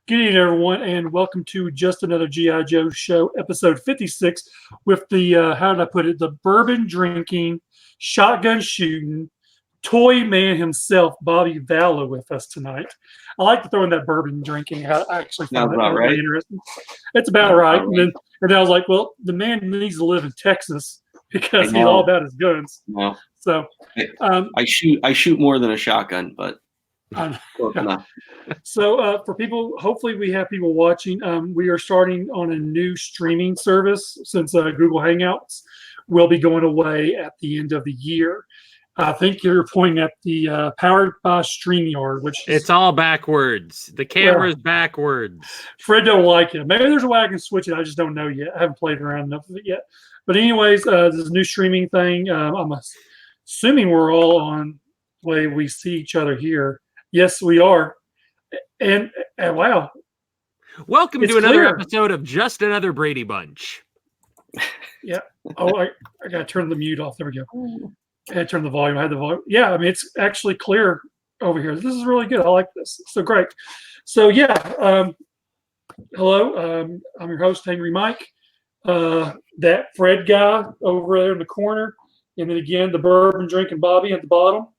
Good evening, everyone, and welcome to Just Another G.I. Joe Show, episode 56, with the, how did I put it, the bourbon drinking, shotgun shooting, toy man himself, Bobby Vala, with us tonight. I like to throw in that bourbon drinking. I actually Sounds find it about really right. interesting. It's about right. And then I was like, well, the man needs to live in Texas because he's all about his guns. No, So I shoot more than a shotgun, but close enough. So for people, hopefully we have people watching. We are starting on a new streaming service since Google Hangouts will be going away at the end of the year. I think you're pointing at the powered by StreamYard, which it's all backwards. The camera's backwards. Fred don't like it. Maybe there's a way I can switch it. I just don't know yet. I haven't played around enough with it yet. But anyways, this is a new streaming thing. I'm assuming we're all on the way we see each other here. Yes, we are. And wow. Welcome to another episode of Just Another Brady Bunch. Yeah. Oh, I got to turn the mute off. There we go. I had to turn the volume. I had the volume. Yeah, I mean, it's actually clear over here. This is really good. I like this. So great. So, yeah. Hello. I'm your host, Angry Mike. That Fred guy over there in the corner. And then again, the bourbon drinking Bobby at the bottom.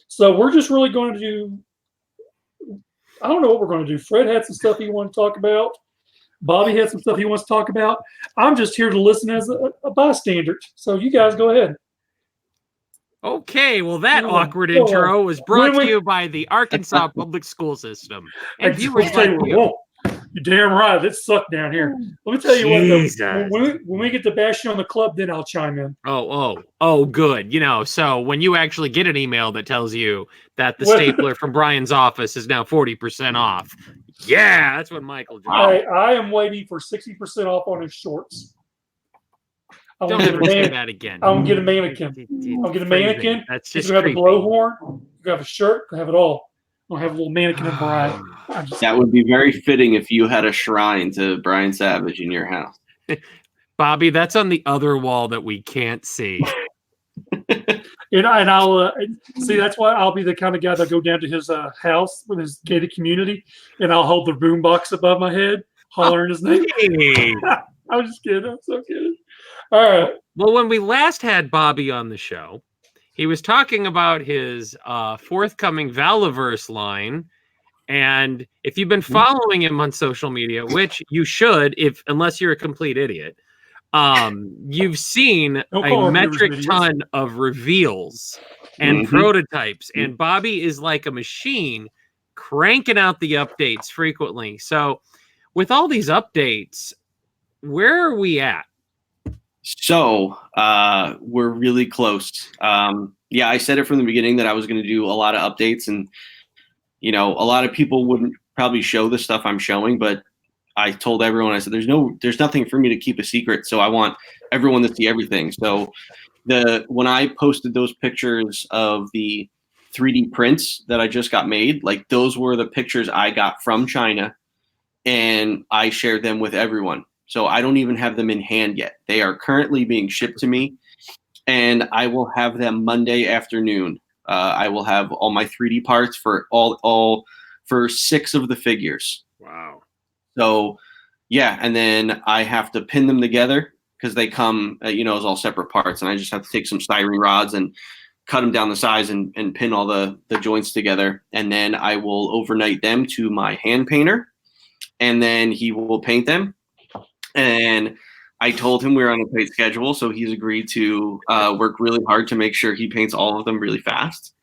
So we're just really going to do, I don't know what we're going to do. Fred had some stuff he wanted to talk about. Bobby had some stuff he wants to talk about. I'm just here to listen as a bystander. So you guys go ahead. Okay, well, that awkward intro was brought to you by the Arkansas Public School System. And viewers like you. You're damn right. It sucked down here. Let me tell you what, though. When we get to bash you on the club, then I'll chime in. Oh, good. You know, so when you actually get an email that tells you that the stapler from Brian's office is now 40% off. Yeah, that's what Michael did. I am waiting for 60% off on his shorts. Don't ever say that again. I'm going to get a mannequin. I'll get a mannequin. That's just He's going to have the blowhorn. You're going to have a shirt. You're going to have it all. I'll have a little mannequin of Brian. That would be very fitting if you had a shrine to Brian Savage in your house. Bobby, that's on the other wall that we can't see. And I'll see. That's why I'll be the kind of guy that go down to his house with his gated community, and I'll hold the boombox above my head, hollering his name. I'm just kidding. I'm so kidding. All right. Well, when we last had Bobby on the show, he was talking about his forthcoming Valaverse line. And if you've been following him on social media, which you should, unless you're a complete idiot, you've seen a metric ton of reveals and prototypes. And Bobby is like a machine cranking out the updates frequently. So with all these updates, where are we at? So we're really close. Yeah, I said it from the beginning that I was going to do a lot of updates, and you know, a lot of people wouldn't probably show the stuff I'm showing, but I told everyone, I said, there's nothing for me to keep a secret. So I want everyone to see everything. So when I posted those pictures of the 3D prints that I just got made, like those were the pictures I got from China, and I shared them with everyone. So I don't even have them in hand yet. They are currently being shipped to me, and I will have them Monday afternoon. I will have all my 3D parts for all for 6 of the figures. Wow. So yeah, and then I have to pin them together because they come, as all separate parts, and I just have to take some styrene rods and cut them down the size and pin all the joints together. And then I will overnight them to my hand painter, and then he will paint them. And I told him we were on a tight schedule, so he's agreed to work really hard to make sure he paints all of them really fast.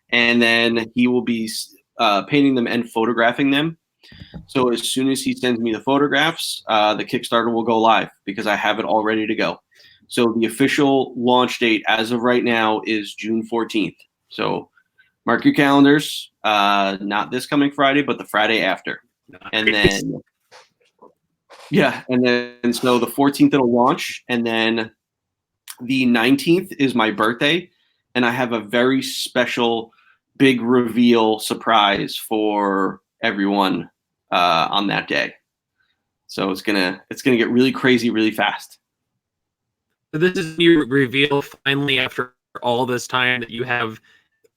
And then he will be painting them and photographing them. So as soon as he sends me the photographs, the Kickstarter will go live because I have it all ready to go. So the official launch date as of right now is June 14th. So mark your calendars, not this coming Friday, but the Friday after. And then... yeah, and then so the 14th it'll launch, and then the 19th is my birthday, and I have a very special big reveal surprise for everyone on that day. So it's gonna get really crazy really fast. So this is your reveal finally after all this time that you have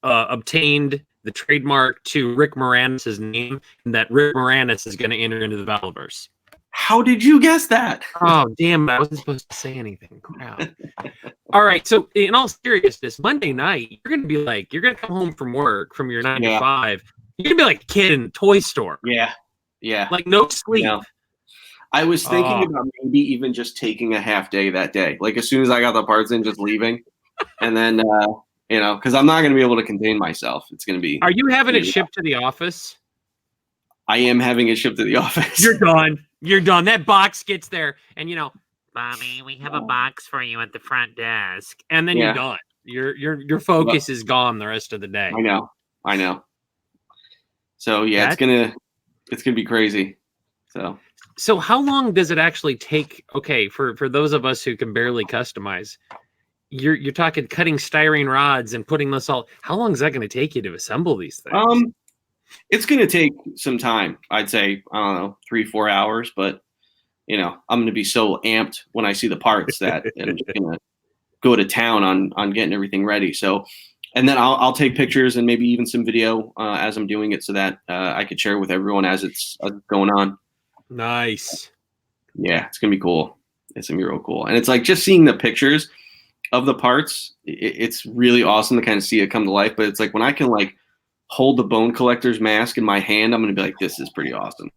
obtained the trademark to Rick Moranis' name, and that Rick Moranis is going to enter into the Valaverse. How did you guess that? Oh, damn it. I wasn't supposed to say anything. Crap. All right. So, in all seriousness, Monday night, you're going to be like, you're going to come home from work, from your 9 to 5. You're going to be like a kid in a toy store. Yeah. Yeah. Like, no sleep. No. I was thinking about maybe even just taking a half day that day. Like, as soon as I got the parts in, just leaving. And then, you know, because I'm not going to be able to contain myself. It's going to be. Are you having it shipped to the office? I am having it shipped to the office. You're done. You're done. That box gets there, and you know, Bobby, we have a box for you at the front desk, and then you're done. Your focus is gone the rest of the day. I know. So yeah, it's gonna be crazy. So how long does it actually take? Okay, for those of us who can barely customize, you're talking cutting styrene rods and putting this all. How long is that going to take you to assemble these things? It's going to take some time. I'd say, I don't know, 3-4 hours, but you know, I'm going to be so amped when I see the parts that I'm just going to go to town on getting everything ready. So, and then I'll take pictures and maybe even some video as I'm doing it so that I could share with everyone as it's going on. Nice. Yeah, it's going to be cool. It's going to be real cool. And it's like just seeing the pictures of the parts, it's really awesome to kind of see it come to life. But it's like when I can like hold the bone collector's mask in my hand, I'm going to be like, this is pretty awesome.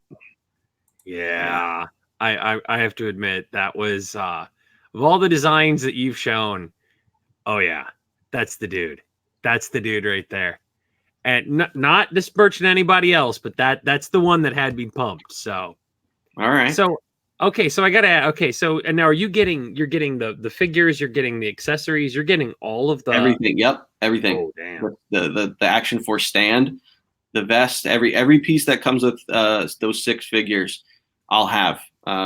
Yeah. I have to admit that was of all the designs that you've shown. Oh yeah, that's the dude. That's the dude right there. And not disparaging anybody else, but that's the one that had me pumped. So, all right. So, okay. So I got to add, okay. So, and now you're getting the figures, you're getting the accessories, you're getting all of the everything. Yep. Everything. Oh, damn. The Action Force stand, the vest, every piece that comes with those 6 figures, I'll have.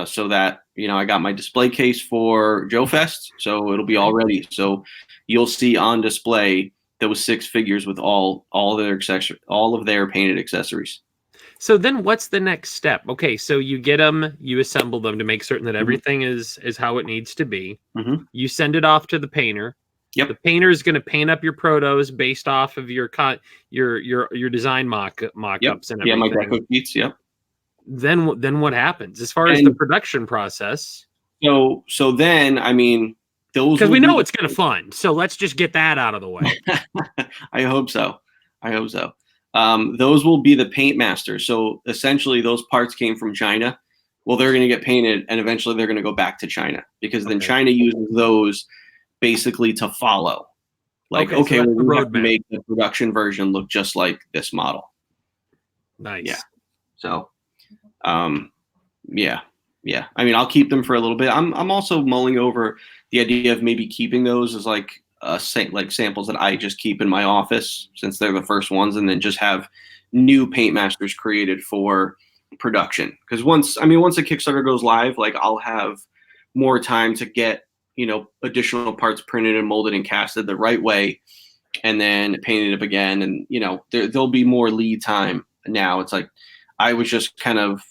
So that, you know, I got my display case for Joe Fest, so it'll be all ready. So you'll see on display those 6 figures with all of their painted accessories. So then what's the next step? Okay, so you get them, you assemble them to make certain that everything is how it needs to be. Mm-hmm. You send it off to the painter. Yep. The painter is going to paint up your protos based off of your design mock-ups and everything. Yeah, my deco sheets, yep. Then what happens as far as the production process? So then, I mean, those, because we know it's going to fund. So let's just get that out of the way. I hope so. Those will be the paint masters. So essentially those parts came from China. Well, they're going to get painted and eventually they're going to go back to China because then China uses those basically to follow. Like, so we have to make the production version look just like this model. Nice. Yeah. So, yeah. I mean, I'll keep them for a little bit. I'm also mulling over the idea of maybe keeping those as like samples that I just keep in my office since they're the first ones, and then just have new paint masters created for production. Because once the Kickstarter goes live, like I'll have more time to get, you know, additional parts printed and molded and casted the right way, and then painted up again. And you know, there'll be more lead time. Now it's like I was just kind of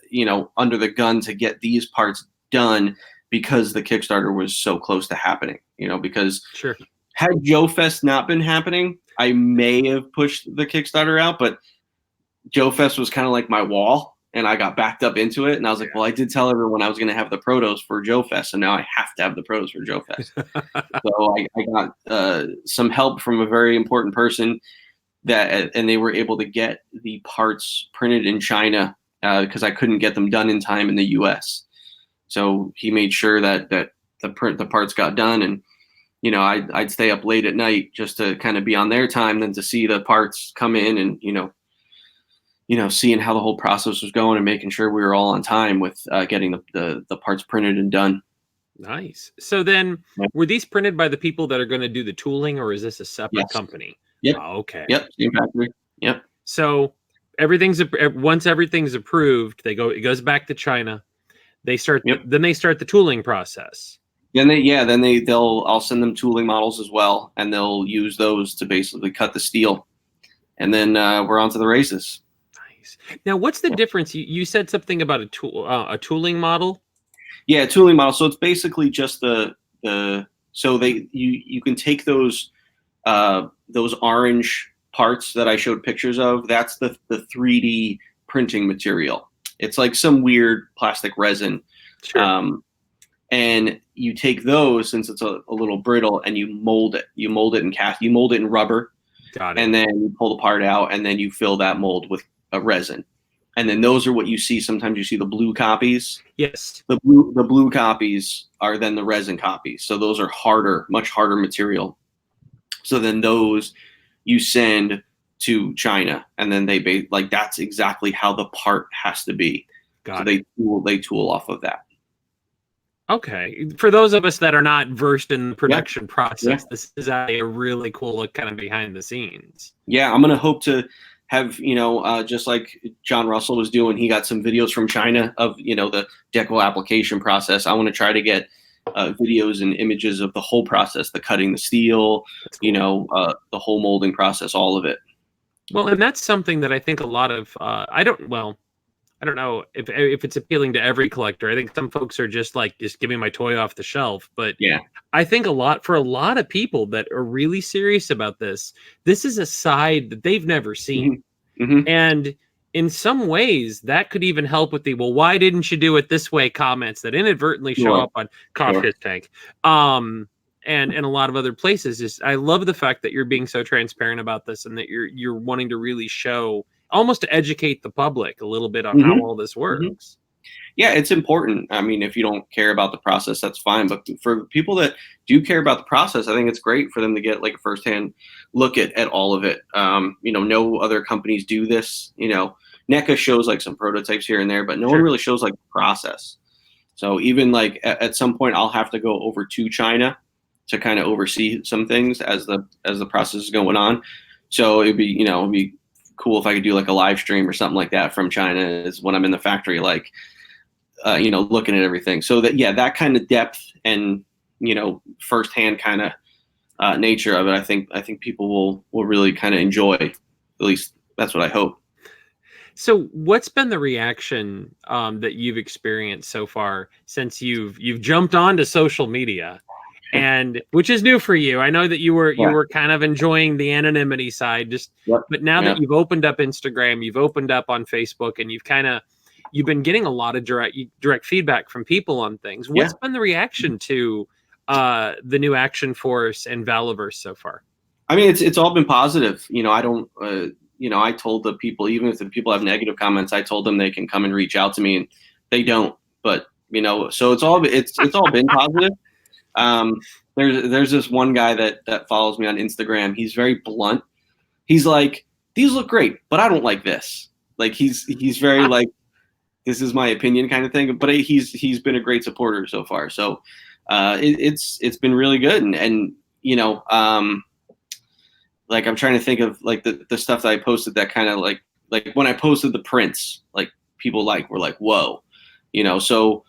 you know, under the gun to get these parts done because the Kickstarter was so close to happening, you know, because had Joe Fest not been happening, I may have pushed the Kickstarter out, but Joe Fest was kind of like my wall and I got backed up into it. And I was like, well, I did tell everyone I was going to have the protos for Joe Fest. And now I have to have the protos for Joe Fest. So I got some help from a very important person and they were able to get the parts printed in China because I couldn't get them done in time in the US. So he made sure that the parts got done, and you know, I'd stay up late at night just to kind of be on their time, then to see the parts come in, and you know, seeing how the whole process was going and making sure we were all on time with getting the parts printed and done. Nice. So then, were these printed by the people that are going to do the tooling, or is this a separate company? Yep. Oh, okay. Yep. Same factory. Yep. So once everything's approved, it goes back to China. They start then they start the tooling process. I'll send them tooling models as well, and they'll use those to basically cut the steel, and then we're on to the races. Nice. Now, what's the difference? You said something about a tooling model. Yeah, a tooling model. So it's basically just you can take those orange parts that I showed pictures of, that's the 3D printing material. It's like some weird plastic resin. Sure. And you take those, since it's a little brittle, and you mold it. You mold it in you mold it in rubber. Got it. And then you pull the part out, and then you fill that mold with a resin. And then those are what you see. Sometimes you see the blue copies. Yes. The blue copies are then the resin copies. So those are harder, much harder material. So then those you send to China, and then they like that's exactly how the part has to be. Got it. They tool off of that. Okay. For those of us that are not versed in the production process, this is a really cool look kind of behind the scenes. Yeah, I'm gonna hope to have, just like John Russell was doing, he got some videos from China of, the deco application process. I want to try to get videos and images of the whole process, the cutting the steel, cool. The whole molding process, all of it. Well, and that's something that I think a lot of, I don't know if it's appealing to every collector. I think some folks are just give me my toy off the shelf. But yeah, I think for a lot of people that are really serious about this is a side that they've never seen. Mm-hmm. And in some ways, that could even help with the, well, why didn't you do it this way comments that inadvertently show up on Cough His Tank. And a lot of other places. I love the fact that you're being so transparent about this, and that you're wanting to really show, almost to educate the public a little bit on how all this works. Yeah, it's important. I mean, if you don't care about the process, that's fine. But for people that do care about the process, I think it's great for them to get like a firsthand look at all of it. No other companies do this. NECA shows like some prototypes here and there, but no one really shows like the process. So even like at some point, I'll have to go over to China to kind of oversee some things as the process is going on. So it'd be cool if I could do like a live stream or something like that from China, is when I'm in the factory, like looking at everything. So that kind of depth and firsthand kind of nature of it, I think people will really kind of enjoy. At least that's what I hope. So what's been the reaction that you've experienced so far since you've jumped onto social media? And which is new for you. I know that you were kind of enjoying the anonymity side, but now that you've opened up Instagram, you've opened up on Facebook, and you've been getting a lot of direct feedback from people on things. What's been the reaction to the new Action Force and Valaverse so far? I mean, it's all been positive. I don't, I told the people, even if the people have negative comments, I told them they can come and reach out to me, and they don't. But so it's all been positive. There's this one guy that follows me on Instagram. He's very blunt. He's like, these look great, but I don't like this. Like he's very like, this is my opinion kind of thing. But he's been a great supporter so far. So it's been really good. And like I'm trying to think of like the stuff that I posted that kind of like when I posted the prints, like people were like, whoa, so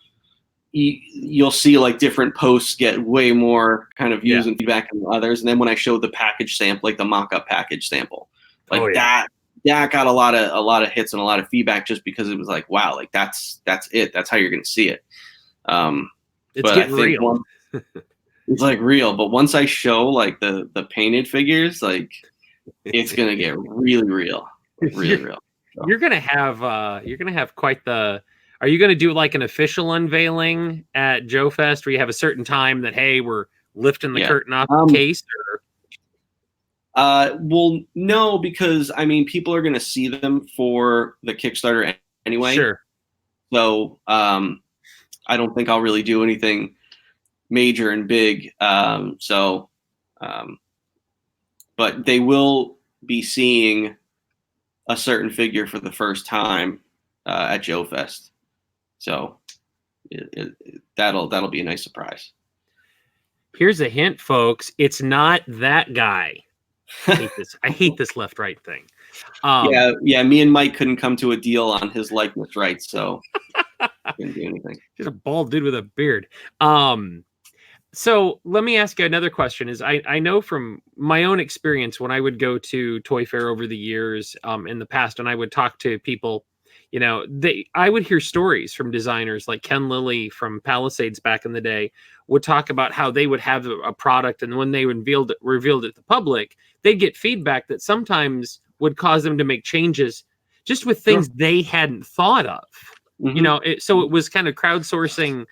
you'll see like different posts get way more kind of views and feedback than others. And then when I showed the package sample, like the mock-up package sample, that got a lot of hits and a lot of feedback, just because it was like, wow, like that's it. That's how you're going to see it. It's getting real. It's like real. But once I show like the painted figures, like it's going to get really real, really real. So. You're going to have quite the. Are you going to do like an official unveiling at Joe Fest, where you have a certain time that, hey, we're lifting the curtain off the case? Well, no, because I mean, people are going to see them for the Kickstarter anyway. Sure. So I don't think I'll really do anything major and big. But they will be seeing a certain figure for the first time at Joe Fest. So that'll be a nice surprise. Here's a hint, folks. It's not that guy. I hate this left-right thing. Yeah. Me and Mike couldn't come to a deal on his likeness rights, so couldn't do anything. Just a bald dude with a beard. So let me ask you another question. I know from my own experience when I would go to Toy Fair over the years in the past, and I would talk to people, I would hear stories from designers like Ken Lilly from Palisades back in the day would talk about how they would have a product, and when they revealed it to the public, they'd get feedback that sometimes would cause them to make changes just with things they hadn't thought of. So it was kind of crowdsourcing.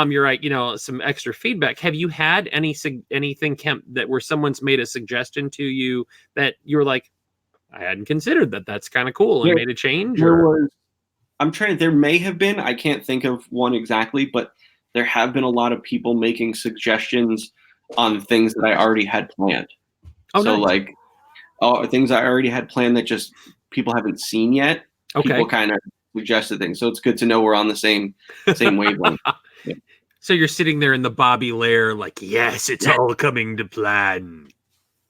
You're right. Some extra feedback. Have you had anything, Kemp, that where someone's made a suggestion to you that you're like, I hadn't considered that. That's kind of cool, and made a change? There may have been. I can't think of one exactly, but there have been a lot of people making suggestions on things that I already had planned. Oh, so nice. Things I already had planned that just people haven't seen yet. Okay. People kind of suggested things, so it's good to know we're on the same wavelength. Yeah. So you're sitting there in the Bobby lair, like, yes, it's all coming to plan.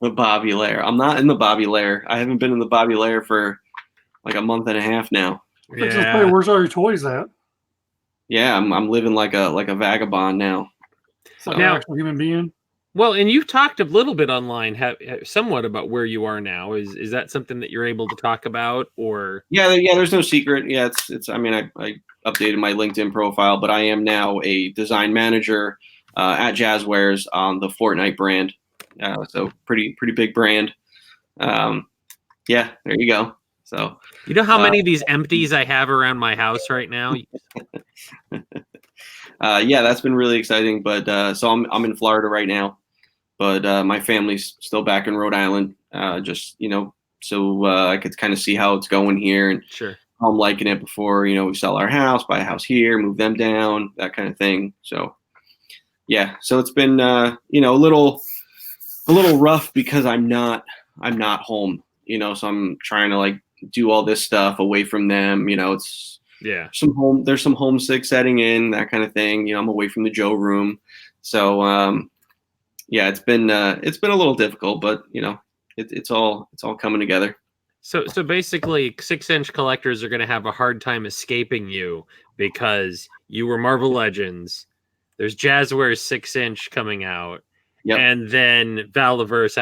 The Bobby lair. I'm not in the Bobby lair. I haven't been in the Bobby lair for like a month and a half now. Yeah. Where's all your toys at? Yeah, I'm living like a vagabond now. So now, actual human being. Well, and you've talked a little bit online, somewhat about where you are now. Is that something that you're able to talk about, or? Yeah. There's no secret. Yeah, it's. I mean, I updated my LinkedIn profile, but I am now a design manager at Jazzwares on the Fortnite brand. So pretty big brand. Yeah, there you go. So you know how many of these empties I have around my house right now? Yeah, that's been really exciting. But so I'm in Florida right now, but my family's still back in Rhode Island. So I could kind of see how it's going here and sure. how I'm liking it before we sell our house, buy a house here, move them down, that kind of thing. So yeah, so it's been a little rough because I'm not home. So I'm trying to do all this stuff away from them. It's there's some homesick setting in, that kind of thing. I'm away from the Joe room. So yeah, it's been a little difficult, but it's all coming together. So basically 6-inch collectors are going to have a hard time escaping you because you were Marvel Legends. There's Jazzwares 6-inch coming out. Yep. And then Valaverse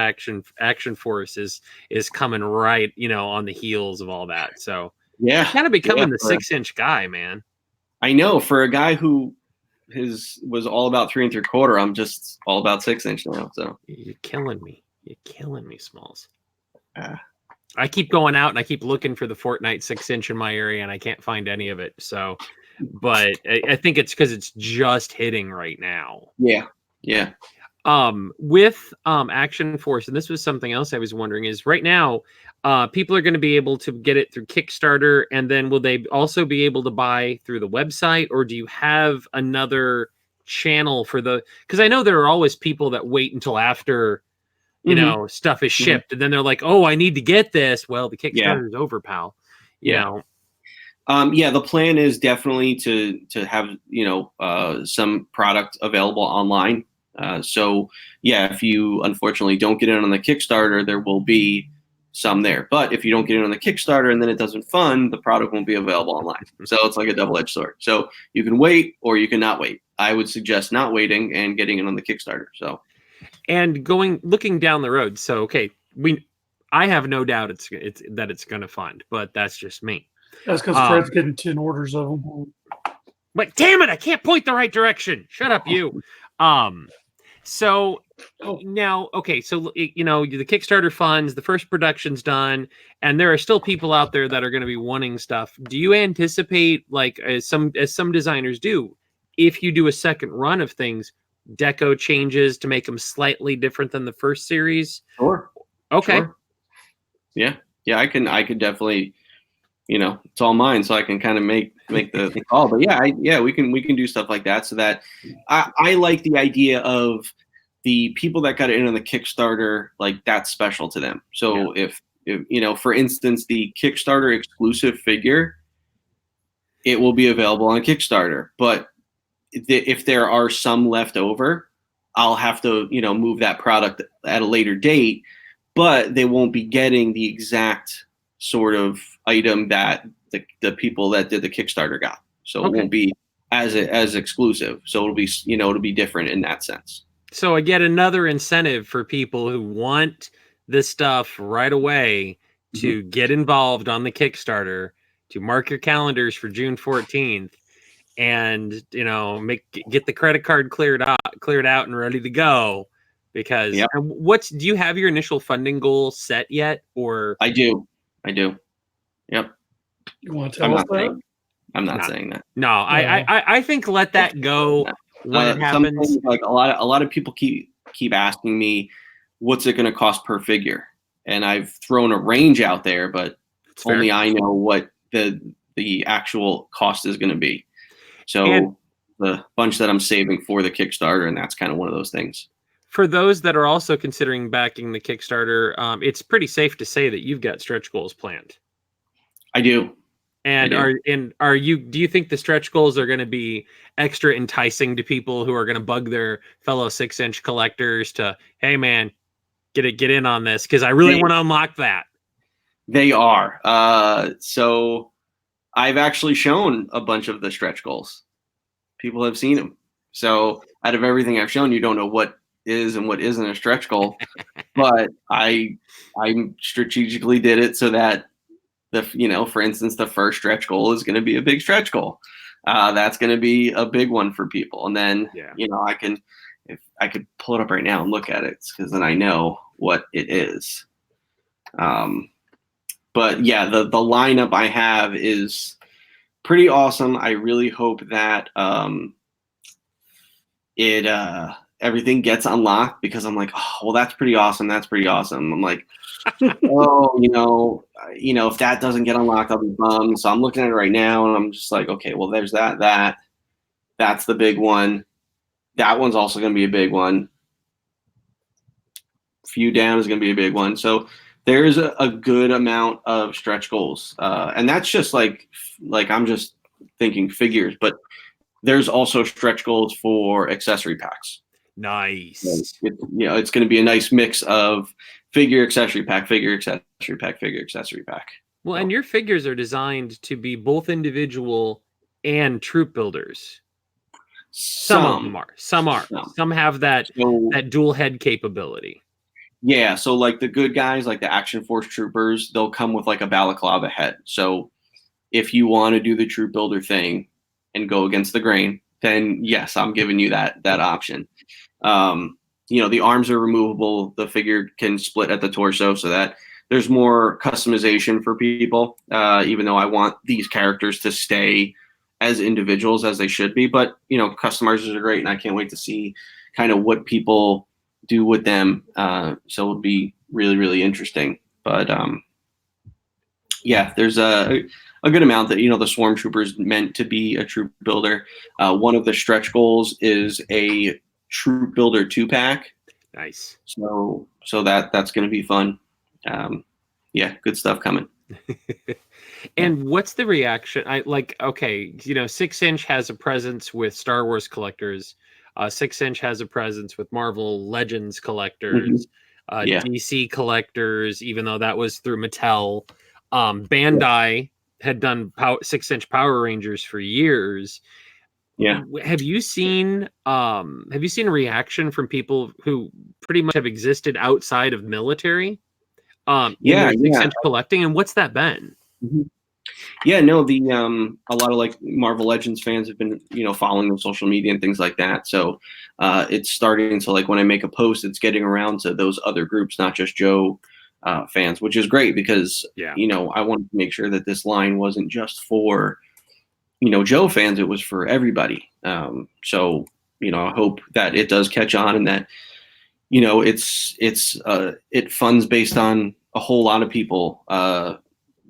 Action Force is coming right, on the heels of all that. So yeah, kind of becoming the 6-inch guy, man. I know, for a guy who was all about 3 3/4, I'm just all about 6-inch now. So you're killing me. Smalls. I keep going out and I keep looking for the Fortnite 6-inch in my area and I can't find any of it. So, but I think it's because it's just hitting right now. Yeah. With Action Force, and this was something else I was wondering, is right now people are going to be able to get it through Kickstarter, and then will they also be able to buy through the website, or do you have another channel for because I know there are always people that wait until after stuff is shipped, and then they're like, oh, I need to get this. Well, the Kickstarter is over, pal. You know. Yeah, the plan is definitely to have some product available online. So yeah, if you unfortunately don't get in on the Kickstarter, there will be some there. But if you don't get in on the Kickstarter and then it doesn't fund, the product won't be available online. So it's like a double-edged sword. So you can wait or you can not wait. I would suggest not waiting and getting in on the Kickstarter. So, and looking down the road. So okay, I have no doubt it's going to fund, but that's just me. That's because Fred's getting 10 orders of them. But damn it, I can't point the right direction. Shut up, you. So now, okay, so the Kickstarter funds, the first production's done, and there are still people out there that are going to be wanting stuff. Do you anticipate, as some designers do, if you do a second run of things, deco changes to make them slightly different than the first series? Sure. Okay. Sure. Yeah, I could definitely. It's all mine, so I can kind of make the call. But yeah, we can do stuff like that. So that I like the idea of the people that got in on the Kickstarter, like that's special to them. So if for instance, the Kickstarter exclusive figure, it will be available on Kickstarter. But if there are some left over, I'll have to move that product at a later date. But they won't be getting the exact sort of item that the people that did the Kickstarter got. So it won't be as exclusive. So it'll be different in that sense. So I get another incentive for people who want this stuff right away to get involved on the Kickstarter to mark your calendars for June 14th and, get the credit card cleared out and ready to go. Because Yep. do you have your initial funding goal set yet? Or I do. Yep. You want to tell us that? I'm not saying that. No, I think let that go when it happens. Like a lot of people keep asking me, what's it going to cost per figure? And I've thrown a range out there, but only I know what the actual cost is going to be. So the bunch that I'm saving for the Kickstarter, and that's kind of one of those things. For those that are also considering backing the Kickstarter, it's pretty safe to say that you've got stretch goals planned. I do. And do you think the stretch goals are going to be extra enticing to people who are going to bug their fellow 6-inch collectors to, hey man, get in on this because I really want to unlock that? They are. So I've actually shown a bunch of the stretch goals. People have seen them. So out of everything I've shown, you don't know what is and what isn't a stretch goal. But I strategically did it so that for instance, the first stretch goal is going to be a big stretch goal. That's going to be a big one for people. And then, if I could pull it up right now and look at it, because then I know what it is. But yeah, the lineup I have is pretty awesome. I really hope that everything gets unlocked, because I'm like, oh, well, that's pretty awesome. That's pretty awesome. I'm like, oh, if that doesn't get unlocked, I'll be bummed. So I'm looking at it right now, and I'm just like, okay, well, there's that's the big one. That one's also going to be a big one. Few down is going to be a big one. So there's a good amount of stretch goals, and that's just like I'm just thinking figures, but there's also stretch goals for accessory packs. Nice. It's going to be a nice mix of figure, accessory pack, figure, accessory pack, figure, accessory pack. Well, and your figures are designed to be both individual and troop builders. Some of them are. Some are. Some have that dual head capability. Yeah, so like the good guys, like the Action Force troopers, they'll come with like a balaclava head. So if you want to do the troop builder thing and go against the grain, then yes, I'm giving you that option. The arms are removable. The figure can split at the torso, so that there's more customization for people, even though I want these characters to stay as individuals as they should be. But, customizers are great, and I can't wait to see kind of what people do with them. So it'll be really, really interesting. But, there's a good amount that, the Swarm Trooper's meant to be a troop builder. One of the stretch goals is a troop builder 2-pack. Nice. So that's going to be fun. Good stuff coming. And what's the reaction? 6-inch has a presence with Star Wars collectors. 6-inch has a presence with Marvel Legends collectors, DC collectors, even though that was through Mattel. Bandai had done 6-inch Power Rangers for years. Yeah. Have you seen a reaction from people who pretty much have existed outside of military? In their 6-inch collecting, and what's that been? Mm-hmm. Yeah, no, a lot of like Marvel Legends fans have been, following them social media and things like that. So it's starting to, like, when I make a post, it's getting around to those other groups, not just Joe fans, which is great because, I wanted to make sure that this line wasn't just for, Joe fans, it was for everybody. So, I hope that it does catch on and that, it funds based on a whole lot of people,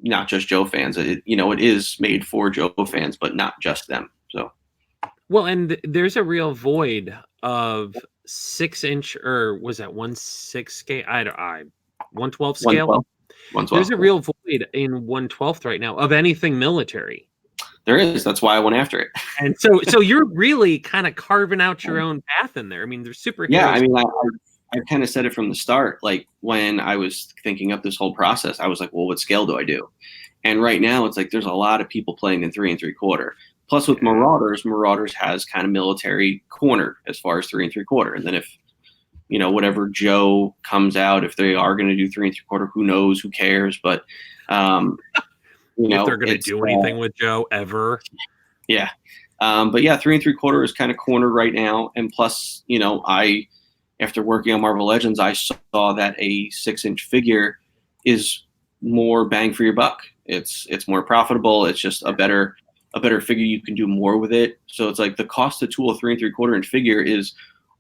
not just Joe fans. It is made for Joe fans, but not just them. So, well, and there's a real void of 6-inch, or was that 1/6 scale? 1/12 scale. 1/12. There's a real void in 1/12 right now of anything military. There is. That's why I went after it. And so you're really kind of carving out your own path in there. I mean, there's superheroes. Yeah, I mean, I kind of said it from the start. Like, when I was thinking up this whole process, I was like, well, what scale do I do? And right now it's like there's a lot of people playing in 3 3/4. Plus with Marauders has kind of military corner as far as 3 3/4. And then if, whatever Joe comes out, if they are going to do 3 3/4, who knows, who cares? But You know, if they're going to it's, do anything with Joe ever. Yeah. But yeah, 3 3/4 is kind of cornered right now. And plus, you know, after working on Marvel Legends, I saw that a 6-inch figure is more bang for your buck. It's more profitable. It's just a better figure. You can do more with it. So it's like the cost to tool a 3 3/4 inch figure is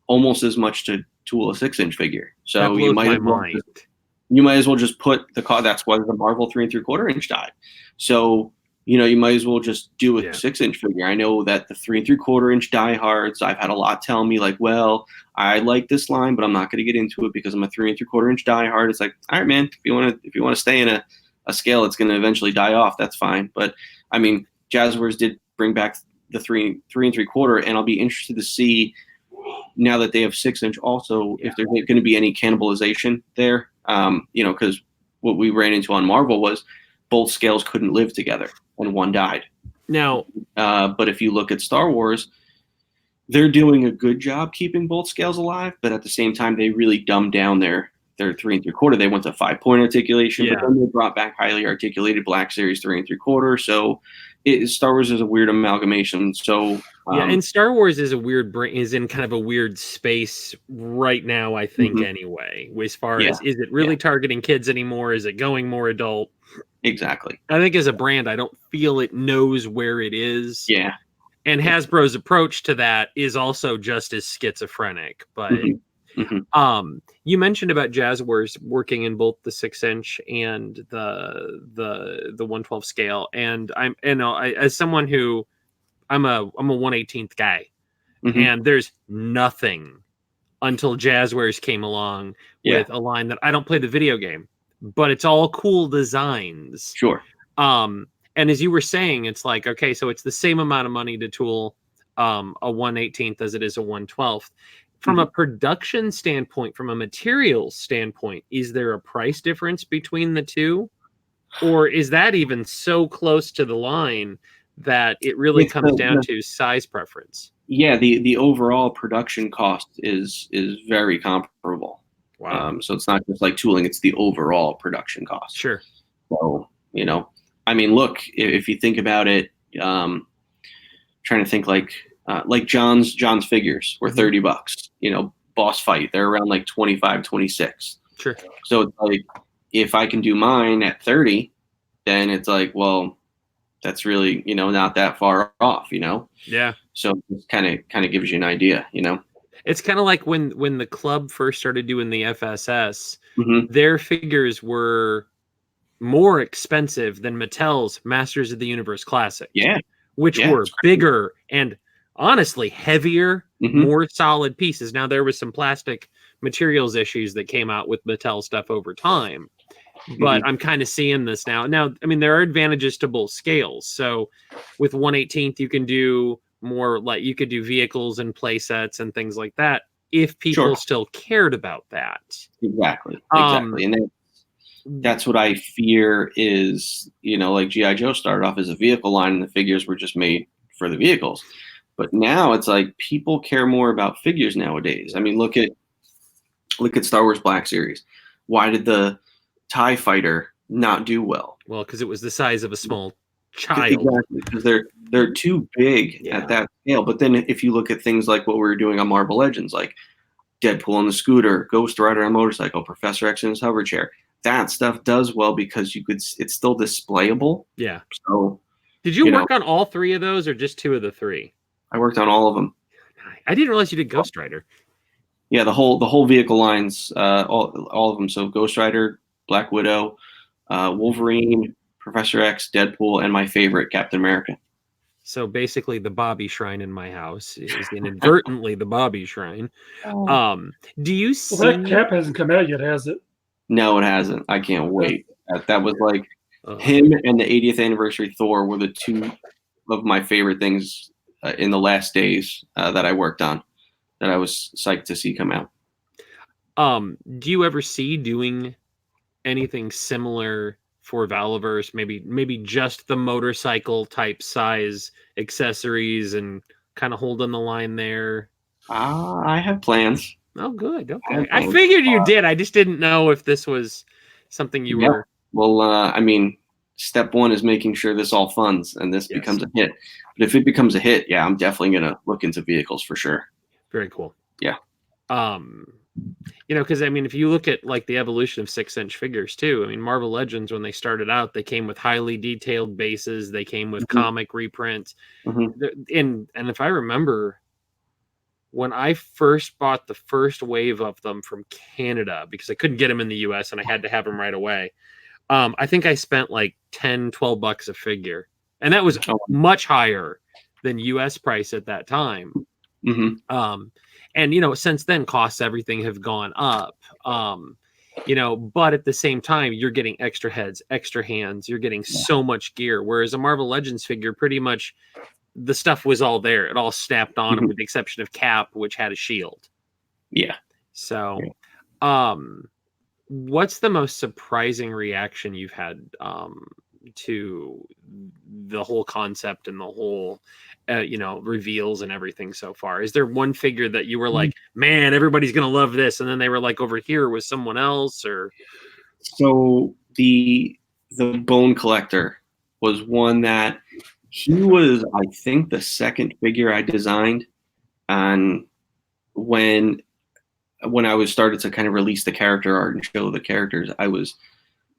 almost as much to tool a 6-inch figure. So That blows my mind. You might as well just put the cost. That's why the Marvel 3 3/4 inch died. So, you know, you might as well just do a 6-inch figure. I know that the 3 3/4 inch diehards, I've had a lot tell me like, well, I like this line, but I'm not going to get into it because I'm a 3 3/4 inch diehard. It's like, all right, man, if you want to stay in a scale, it's going to eventually die off. That's fine. But I mean, Jazzwares did bring back the 3 3/4, and I'll be interested to see now that they have 6-inch also if there's going to be any cannibalization there. You know, because what we ran into on Marvel was both scales couldn't live together and one died. Now, but if you look at Star Wars, they're doing a good job keeping both scales alive, but at the same time, they really dumbed down their 3 3/4. They went to 5-point articulation, but then they brought back highly articulated Black Series 3 3/4. So Star Wars is a weird amalgamation. So and Star Wars is is in kind of a weird space right now, I think, anyway, as far as, is it really targeting kids anymore? Is it going more adult? Exactly. I think as a brand, I don't feel it knows where it is. Yeah. And Hasbro's approach to that is also just as schizophrenic. But you mentioned about Jazzwares working in both the 6-inch and the 1/12 scale, and as someone who I'm a 1/18 guy, and there's nothing until Jazzwares came along with a line that I don't play the video game, but it's all cool designs. Sure. And as you were saying, it's like, okay, so it's the same amount of money to tool a 1/18 as it is a 1/12. From a production standpoint, from a materials standpoint, is there a price difference between the two? Or is that even so close to the line that it really comes down to size preference? Yeah, the overall production cost is very comparable. Wow. So it's not just like tooling, it's the overall production cost. Sure. So, you know, I mean, look, if you think about it, trying to think like John's figures were $30. You know, Boss Fight, they're around like 25, 26. Sure. So it's like, if I can do mine at 30, then it's like, well, that's really, you know, not that far off, you know? Yeah. So it kind of gives you an idea, you know? It's kind of like when the club first started doing the FSS, Mm-hmm. their figures were more expensive than Mattel's Masters of the Universe Classic. Yeah. Which were bigger and honestly heavier, more solid pieces. Now, there was some plastic materials issues that came out with Mattel stuff over time, but I'm kind of seeing this now. Now, I mean, there are advantages to both scales. So with 1/18, you can do more, like you could do vehicles and play sets and things like that if people still cared about that. Exactly. And that's what I fear is, you know, like G.I. Joe started off as a vehicle line and the figures were just made for the vehicles. But now it's like people care more about figures nowadays. I mean, look at Star Wars Black Series. Why did the TIE Fighter not do well? Well, because it was the size of a small child. Exactly, because they're too big at that scale. But then if you look at things like what we were doing on Marvel Legends, like Deadpool on the scooter, Ghost Rider on a motorcycle, Professor X in his hover chair, that stuff does well because it's still displayable. Yeah. So did you work on all 3 of those or just 2 of the 3? I worked on all of them. I didn't realize you did Ghost Rider. Yeah, the whole vehicle lines, all of them. So Ghost Rider, Black Widow, Wolverine, Professor X, Deadpool, and my favorite, Captain America. So basically, the Bobby Shrine in my house is inadvertently the Bobby Shrine. Do you see? Well, that cap hasn't come out yet, has it? No, it hasn't. I can't wait. That was like him and the 80th anniversary Thor were the 2 of my favorite things in the last days that I worked on, that I was psyched to see come out. Do you ever see doing anything similar for Valaverse? Maybe just the motorcycle type size accessories and kind of holding the line there? I have plans. Oh, good. Okay. I figured you did. I just didn't know if this was something you were. Well, I mean, step one is making sure this all funds and this Yes. becomes a hit. But if it becomes a hit, yeah, I'm definitely gonna look into vehicles for sure. Very cool. Yeah. Because I mean, if you look at like the evolution of 6-inch figures too, I mean, Marvel Legends, when they started out, they came with highly detailed bases. They came with comic reprints. And if I remember, when I first bought the first wave of them from Canada, because I couldn't get them in the US and I had to have them right away, I think I spent like $10-12 a figure. And that was much higher than US price at that time. And since then, costs, everything have gone up. But at the same time, you're getting extra heads, extra hands, you're getting so much gear. Whereas a Marvel Legends figure, pretty much the stuff was all there. It all snapped on them, with the exception of Cap, which had a shield. Yeah. So, what's the most surprising reaction you've had to the whole concept and the whole reveals and everything so far? Is there one figure that you were like, man, everybody's gonna love this, and then they were like over here with someone else? Or so the Bone Collector was one that he was, I think, the second figure I designed, and when I was started to kind of release the character art and show the characters, I was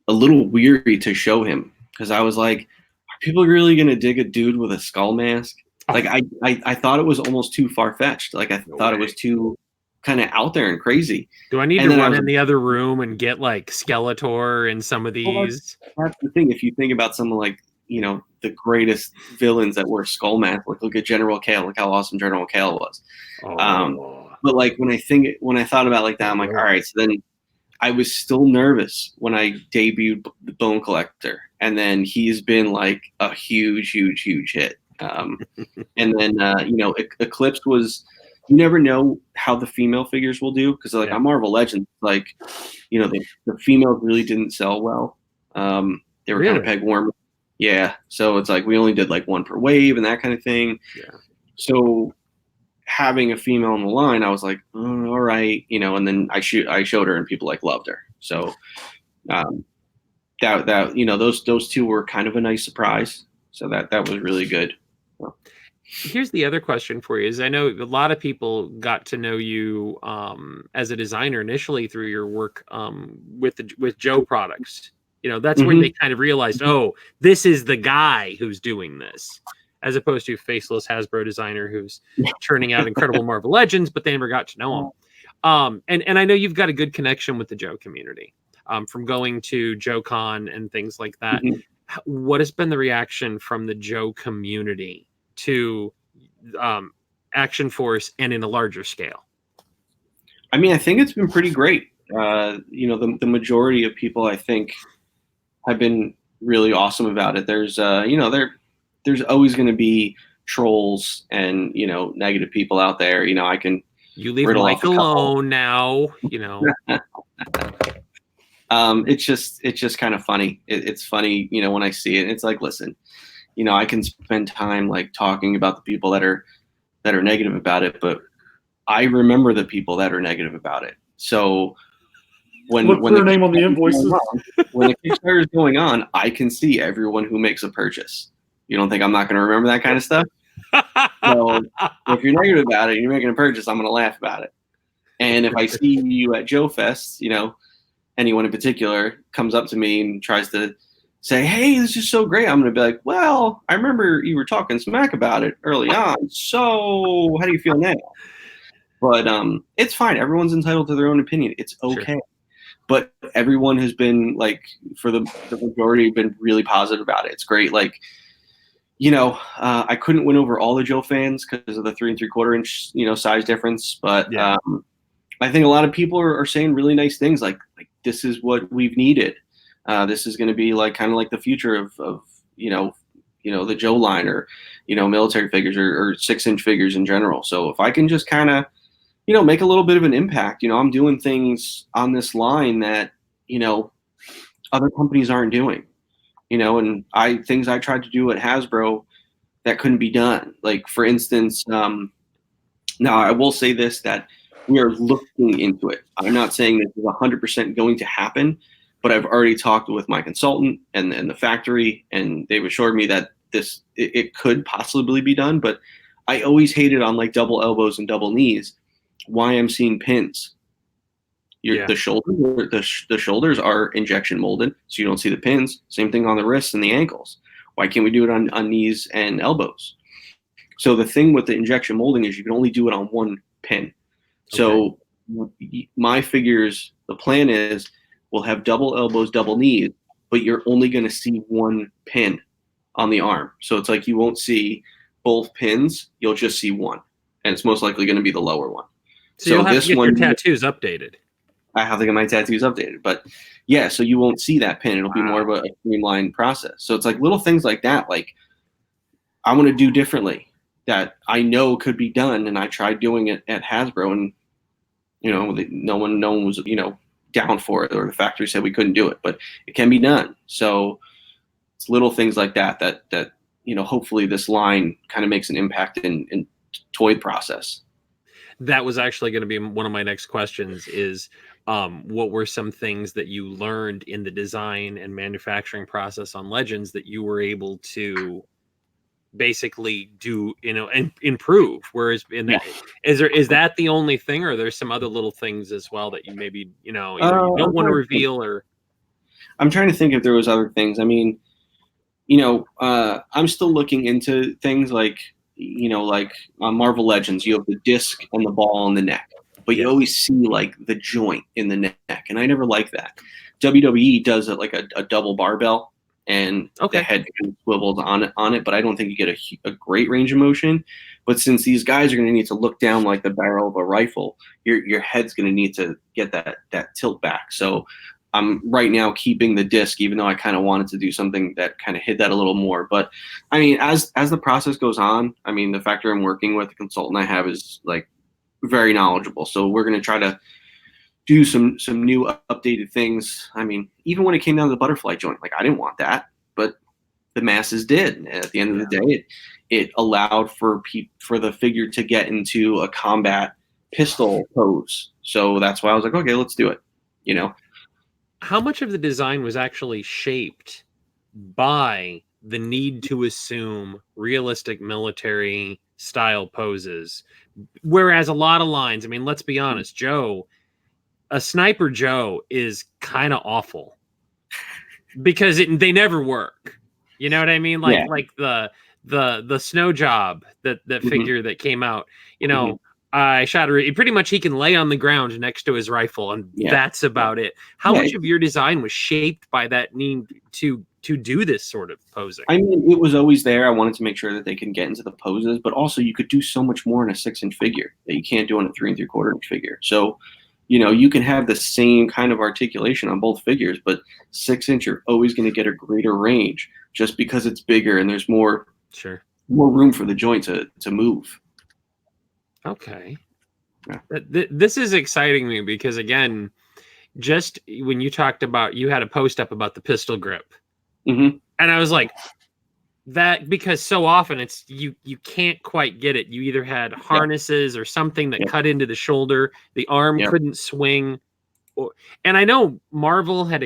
a little weary to show him, because I was like, are people really gonna dig a dude with a skull mask? Like I thought it was almost too far-fetched. Like I thought it was too kind of out there and crazy. Do I need to run in the other room and get like Skeletor and some of these? Well, that's the thing. If you think about someone like, the greatest villains that were skull masks, like look at General Kale. Look how awesome General Kale was. But like when I thought about it like that, I'm like, all right. So then I was still nervous when I debuted the Bone Collector, and then he's been like a huge hit. And then Eclipse was, you never know how the female figures will do, because like on Marvel Legends, like the females really didn't sell well. They were kind of peg warm. Yeah, so it's like we only did like one per wave and that kind of thing. Yeah. So having a female in the line, I was like, oh, all right, and then I showed her and people like loved her. So those two were kind of a nice surprise. So that was really good. Here's the other question for you: is I know a lot of people got to know you as a designer initially through your work with Joe products. That's where they kind of realized, oh, this is the guy who's doing this, as opposed to faceless Hasbro designer who's churning out incredible Marvel Legends, but they never got to know him. And I know you've got a good connection with the Joe community from going to JoeCon and things like that. What has been the reaction from the Joe community to Action Force and in a larger scale? I mean, I think it's been pretty great. The majority of people, I think, have been really awesome about it. There's there's always going to be trolls and negative people out there. You leave Mike alone now. It's just kind of funny. It's funny, when I see it. It's like, listen, I can spend time like talking about the people that are negative about it, but I remember the people that are negative about it. So when their name on the invoices. When the Kickstarter is going on, I can see everyone who makes a purchase. You don't think I'm not going to remember that kind of stuff? So if you're negative about it and you're making a purchase, I'm going to laugh about it. And if I see you at Joe Fest, anyone in particular comes up to me and tries to say, hey, this is so great, I'm going to be like, well, I remember you were talking smack about it early on. So how do you feel now? But it's fine. Everyone's entitled to their own opinion. It's okay. Sure. But everyone has been like, for the majority, been really positive about it. It's great. Like, I couldn't win over all the Joe fans because of the 3 3/4 inch, size difference. But I think a lot of people are saying really nice things. Like this is what we've needed. This is going to be like kind of like the future of the Joe line, or military figures or 6-inch figures in general. So if I can just kind of make a little bit of an impact, I'm doing things on this line that other companies aren't doing. And things I tried to do at Hasbro that couldn't be done. Like, for instance, now I will say this, that we are looking into it. I'm not saying this is 100% going to happen, but I've already talked with my consultant and the factory, and they've assured me that it could possibly be done. But I always hated on like double elbows and double knees why I'm seeing pins. The shoulders are injection molded, so you don't see the pins. Same thing on the wrists and the ankles. Why can't we do it on knees and elbows? So the thing with the injection molding is you can only do it on one pin. So my figures, the plan is we'll have double elbows, double knees, but you're only going to see one pin on the arm. So it's like you won't see both pins, you'll just see one. And it's most likely going to be the lower one. So you'll have to get your tattoos updated. I have to get my tattoos updated. But yeah, so you won't see that pin. It'll be more of a streamlined process. So it's like little things like that. Like I want to do differently that I know could be done. And I tried doing it at Hasbro, and no one was, down for it, or the factory said we couldn't do it, but it can be done. So it's little things like that hopefully this line kind of makes an impact in toy process. That was actually going to be one of my next questions is what were some things that you learned in the design and manufacturing process on Legends that you were able to basically do, and improve? Whereas is that the only thing, or there's some other little things as well that you maybe, either you don't want to reveal, or? I'm trying to think if there was other things. I mean, I'm still looking into things like, like on Marvel Legends, you have the disc and the ball on the neck, but you always see like the joint in the neck. And I never like that. WWE does it like a double barbell, and the head kind of swivels on it, but I don't think you get a great range of motion. But since these guys are going to need to look down like the barrel of a rifle, your head's going to need to get that tilt back. So I'm right now keeping the disc, even though I kind of wanted to do something that kind of hid that a little more. But I mean, as the process goes on, I mean, the factory I'm working with, the consultant I have, is like very knowledgeable. So we're going to try to do some new updated things. I mean, even when it came down to the butterfly joint, like I didn't want that, but the masses did. And at the end of the day, it allowed for the figure to get into a combat pistol pose. So that's why I was like, okay, let's do it. How much of the design was actually shaped by the need to assume realistic military style poses? Whereas a lot of lines, I mean, let's be honest, a Sniper Joe is kind of awful because they never work. You know what I mean? Like the Snow Job, that figure that came out, I shot her. Pretty much he can lay on the ground next to his rifle, and that's about it. How much of your design was shaped by that need to do this sort of posing? I mean, it was always there. I wanted to make sure that they can get into the poses, but also you could do so much more in a 6-inch figure that you can't do on a 3 3/4-inch figure. So, you can have the same kind of articulation on both figures, but 6-inch you're always going to get a greater range just because it's bigger and there's more room for the joint to move. Okay. Yeah. This is exciting me because, again, just when you talked about, you had a post up about the pistol grip. And I was like, that, because so often it's you can't quite get it. You either had harnesses or something that cut into the shoulder. The arm couldn't swing. And I know Marvel had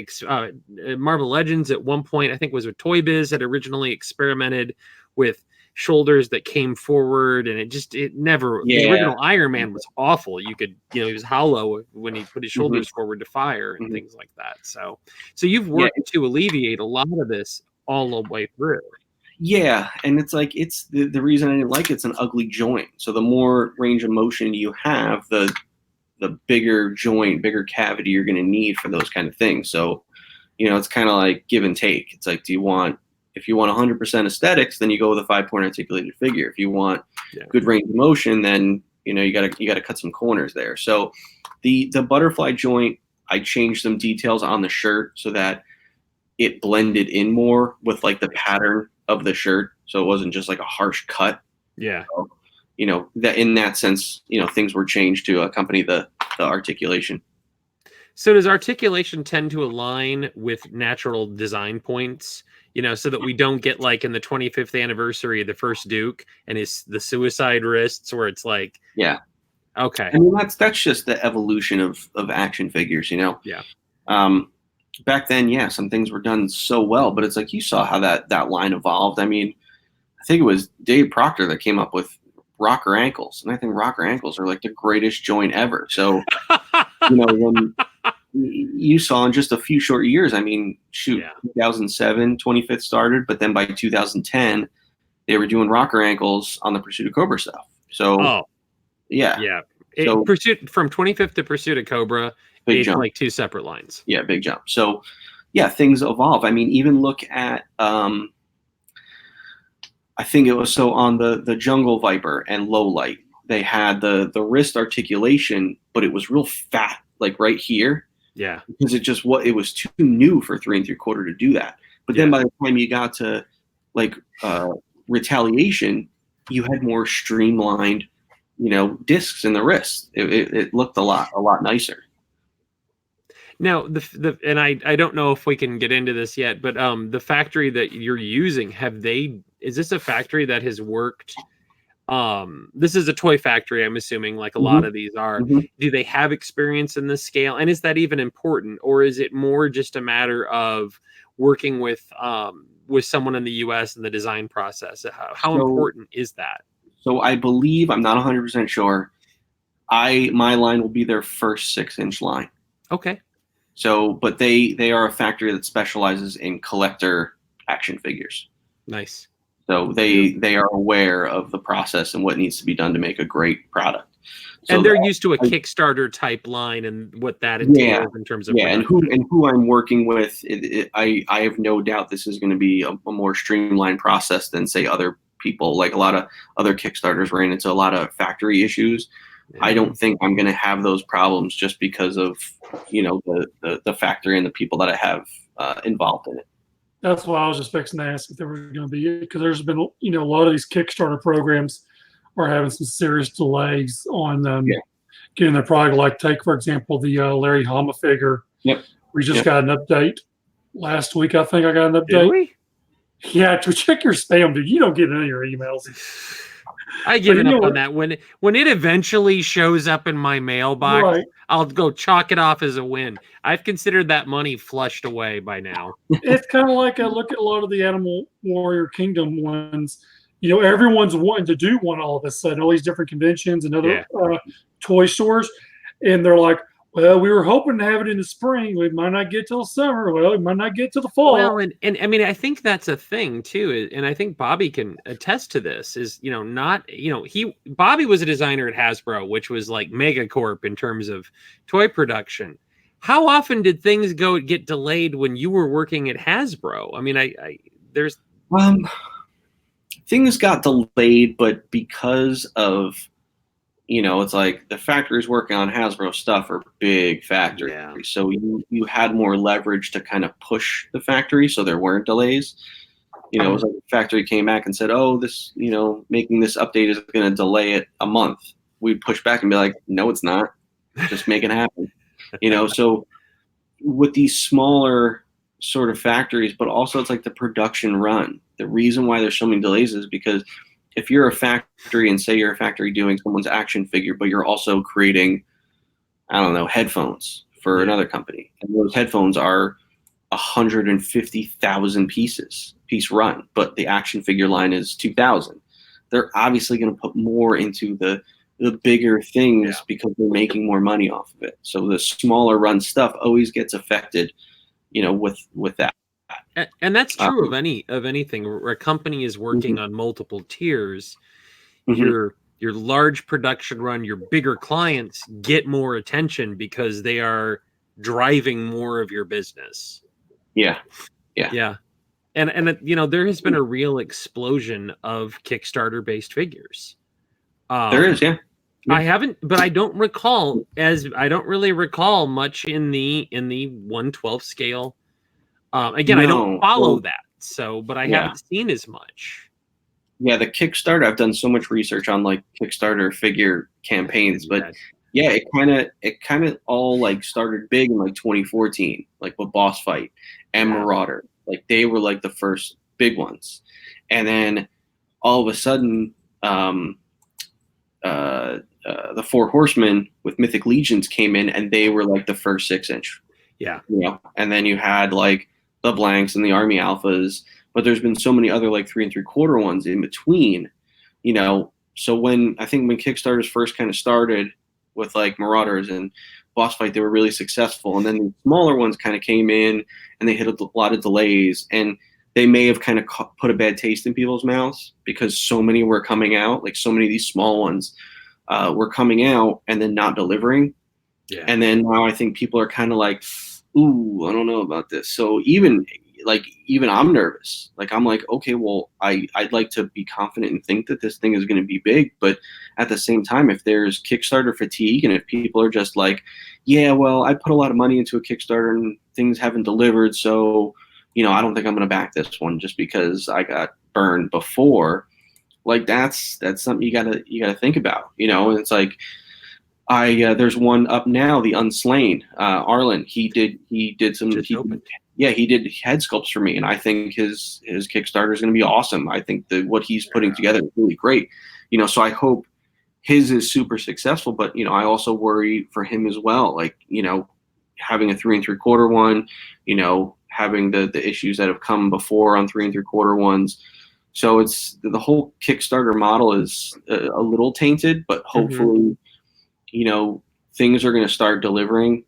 Marvel Legends at one point, I think was with Toy Biz, had originally experimented with shoulders that came forward, and it never. The original Iron Man was awful. You could, he was hollow when he put his shoulders forward to fire and things like that. So you've worked to alleviate a lot of this all the way through. Yeah, and it's like, it's the reason I didn't like it's an ugly joint. So the more range of motion you have, the bigger joint, bigger cavity you're going to need for those kind of things. So, it's kind of like give and take. It's like, if you want 100% aesthetics, then you go with a 5-point articulated figure. If you want good range of motion, then you got to cut some corners there. So the butterfly joint, I changed some details on the shirt so that it blended in more with like the pattern of the shirt, so it wasn't just like a harsh cut. So, that in that sense, things were changed to accompany the articulation. So does articulation tend to align with natural design points, so that we don't get like in the 25th anniversary of the first Duke and the suicide wrists, where it's like, okay. I mean, that's just the evolution of action figures, back then, yeah, some things were done so well, but it's like you saw how that line evolved. I mean, I think it was Dave Proctor that came up with rocker ankles, and I think rocker ankles are like the greatest joint ever. So, when you saw in just a few short years, I mean, shoot, 2007, 25th started, but then by 2010, they were doing rocker ankles on the Pursuit of Cobra stuff. So, yeah. So, Pursuit from 25th to Pursuit of Cobra, big jump. Like two separate lines. Yeah, big jump. So, yeah, things evolve. I mean, even look at, I think it was on the Jungle Viper and Low Light. They had the wrist articulation, but it was real fat, like right here. Yeah. Because it was too new for 3 3/4 to do that. But then by the time you got to like Retaliation, you had more streamlined, discs in the wrist. It looked a lot nicer. Now, and I don't know if we can get into this yet, but the factory that you're using, is this a factory that has worked? This is a toy factory, I'm assuming, like a lot of these are. Do they have experience in this scale? And is that even important? Or is it more just a matter of working with someone in the US in the design process? How important is that? So I believe, I'm not 100% sure, my line will be their first 6-inch line. Okay. So, but they are a factory that specializes in collector action figures. Nice. So they are aware of the process and what needs to be done to make a great product. So and they're used to a Kickstarter type line and what that entails in terms of and who I'm working with. I have no doubt this is going to be a more streamlined process than say other people. Like a lot of other Kickstarters ran into a lot of factory issues. I don't think I'm going to have those problems just because of the factory and the people that I have involved in it. That's why I was just fixing to ask if there was going to be, because there's been a lot of these Kickstarter programs are having some serious delays on getting their product. Like take for example the Larry Hama figure. Yep. We just got an update last week. I think I got an update. Did we? Yeah, to check your spam, dude. You don't get any of your emails. I give up on that. When it eventually shows up in my mailbox, right, I'll go chalk it off as a win. I've considered that money flushed away by now. It's kind of like I look at a lot of the Animal Warrior Kingdom ones. Everyone's wanting to do one all of a sudden, all these different conventions and other toy stores. And they're like, well, we were hoping to have it in the spring. We might not get till summer. Well, we might not get till the fall. Well, and I mean, I think that's a thing too. And I think Bobby can attest to this is, Bobby was a designer at Hasbro, which was like Megacorp in terms of toy production. How often did things get delayed when you were working at Hasbro? I mean, there's things got delayed, but because of it's like the factories working on Hasbro stuff are big factories. Yeah. So you had more leverage to kind of push the factory so there weren't delays. It was like the factory came back and said, oh, this, making this update is going to delay it a month. We'd push back and be like, no, it's not. Just make it happen. So with these smaller sort of factories, but also it's like the production run. The reason why there's so many delays is because if you're a factory and say you're a factory doing someone's action figure, but you're also creating, I don't know, headphones for another company. And those headphones are 150,000 piece run, but the action figure line is 2,000. They're obviously going to put more into the bigger things because they're making more money off of it. So the smaller run stuff always gets affected, with that. And that's true of anything where a company is working on multiple tiers. Your large production run, your bigger clients get more attention because they are driving more of your business. Yeah. And there has been a real explosion of Kickstarter based figures. There is, yeah. I haven't, but I don't really recall much in the 1/12 scale. Again, I don't follow that, but I haven't seen as much. Yeah, the Kickstarter, I've done so much research on like Kickstarter figure campaigns, but it kind of all like started big in like 2014, like with Boss Fight and Marauder. Like they were like the first big ones. And then all of a sudden, the Four Horsemen with Mythic Legions came in and they were like the first 6-inch. Yeah. And then you had like the blanks and the army alphas, but there's been so many other like 3 3/4 ones in between, So when Kickstarters first kind of started with like Marauders and Boss Fight, they were really successful. And then the smaller ones kind of came in and they hit a lot of delays, and they may have kind of put a bad taste in people's mouths because so many were coming out, like so many of these small ones were coming out and then not delivering. Yeah. And then now I think people are kind of like, ooh, I don't know about this. So even I'm nervous. Like, I'm like, okay, well, I'd like to be confident and think that this thing is going to be big. But at the same time, if there's Kickstarter fatigue and if people are just like, yeah, well, I put a lot of money into a Kickstarter and things haven't delivered, so, I don't think I'm going to back this one just because I got burned before. Like, that's something you gotta think about, and it's like, there's one up now, the Unslain, Arlen. He did some. He did head sculpts for me, and I think his Kickstarter is going to be awesome. I think that what he's putting together is really great. So I hope his is super successful. But I also worry for him as well. Like having a 3 3/4 one, having the issues that have come before on 3 3/4 ones. So it's the whole Kickstarter model is a little tainted, but hopefully. Things are going to start delivering.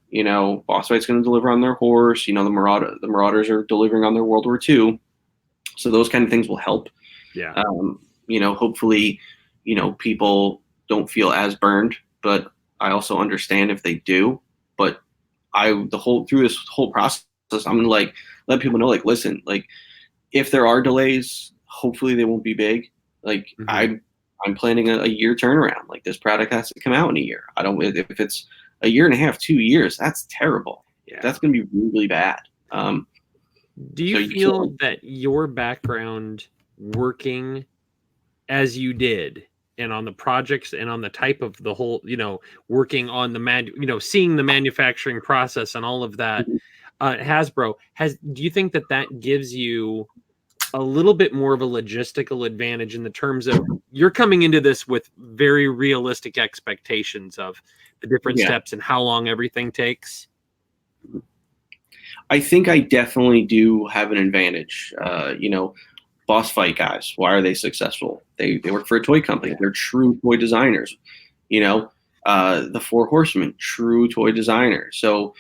Boss Fight's going to deliver on their horse. The Marauders are delivering on their World War II. So those kind of things will help. Yeah. Hopefully, people don't feel as burned, but I also understand if they do. But through this whole process, I'm going to like let people know, like, listen, like if there are delays, hopefully they won't be big. Like I'm planning a year turnaround. Like, this product has to come out in a year. If it's a year and a half, 2 years, that's terrible. Yeah. That's going to be really bad. Do you feel that your background working as you did and on the projects and on the type of the whole, working on the seeing the manufacturing process and all of that, Hasbro do you think that gives you a little bit more of a logistical advantage in the terms of you're coming into this with very realistic expectations of the different steps and how long everything takes? I think I definitely do have an advantage. Boss Fight guys, why are they successful? They work for a toy company. They're true toy designers. The Four Horsemen, true toy designers. So,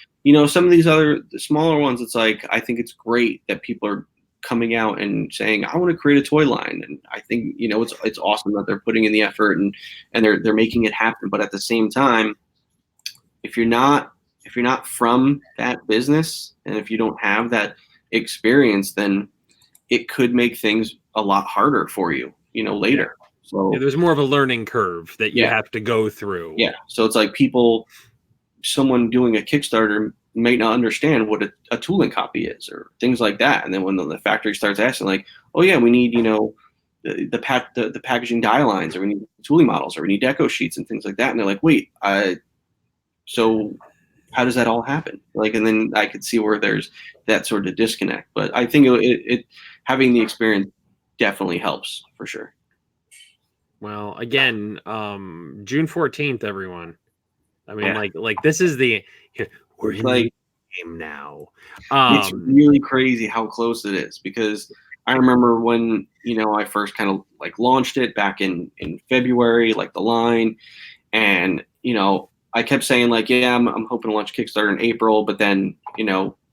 some of these other smaller ones, it's like, I think it's great that people are coming out and saying, I want to create a toy line. And I think, it's awesome that they're putting in the effort and they're making it happen. But at the same time, if you're not from that business and if you don't have that experience, then it could make things a lot harder for you, later. So there's more of a learning curve that you have to go through. Yeah. So it's like someone doing a Kickstarter may not understand what a tooling copy is or things like that. And then when the factory starts asking, like, oh yeah, we need, the packaging die lines, or we need tooling models, or we need deco sheets and things like that. And they're like, wait, so how does that all happen? Like, and then I could see where there's that sort of disconnect. But I think it having the experience definitely helps for sure. Well, again, June 14th, everyone. I mean, like this is we're in the game now. It's really crazy how close it is, because I remember when, I first kind of like launched it back in February, like the line, and, I kept saying like, yeah, I'm hoping to launch Kickstarter in April, but then,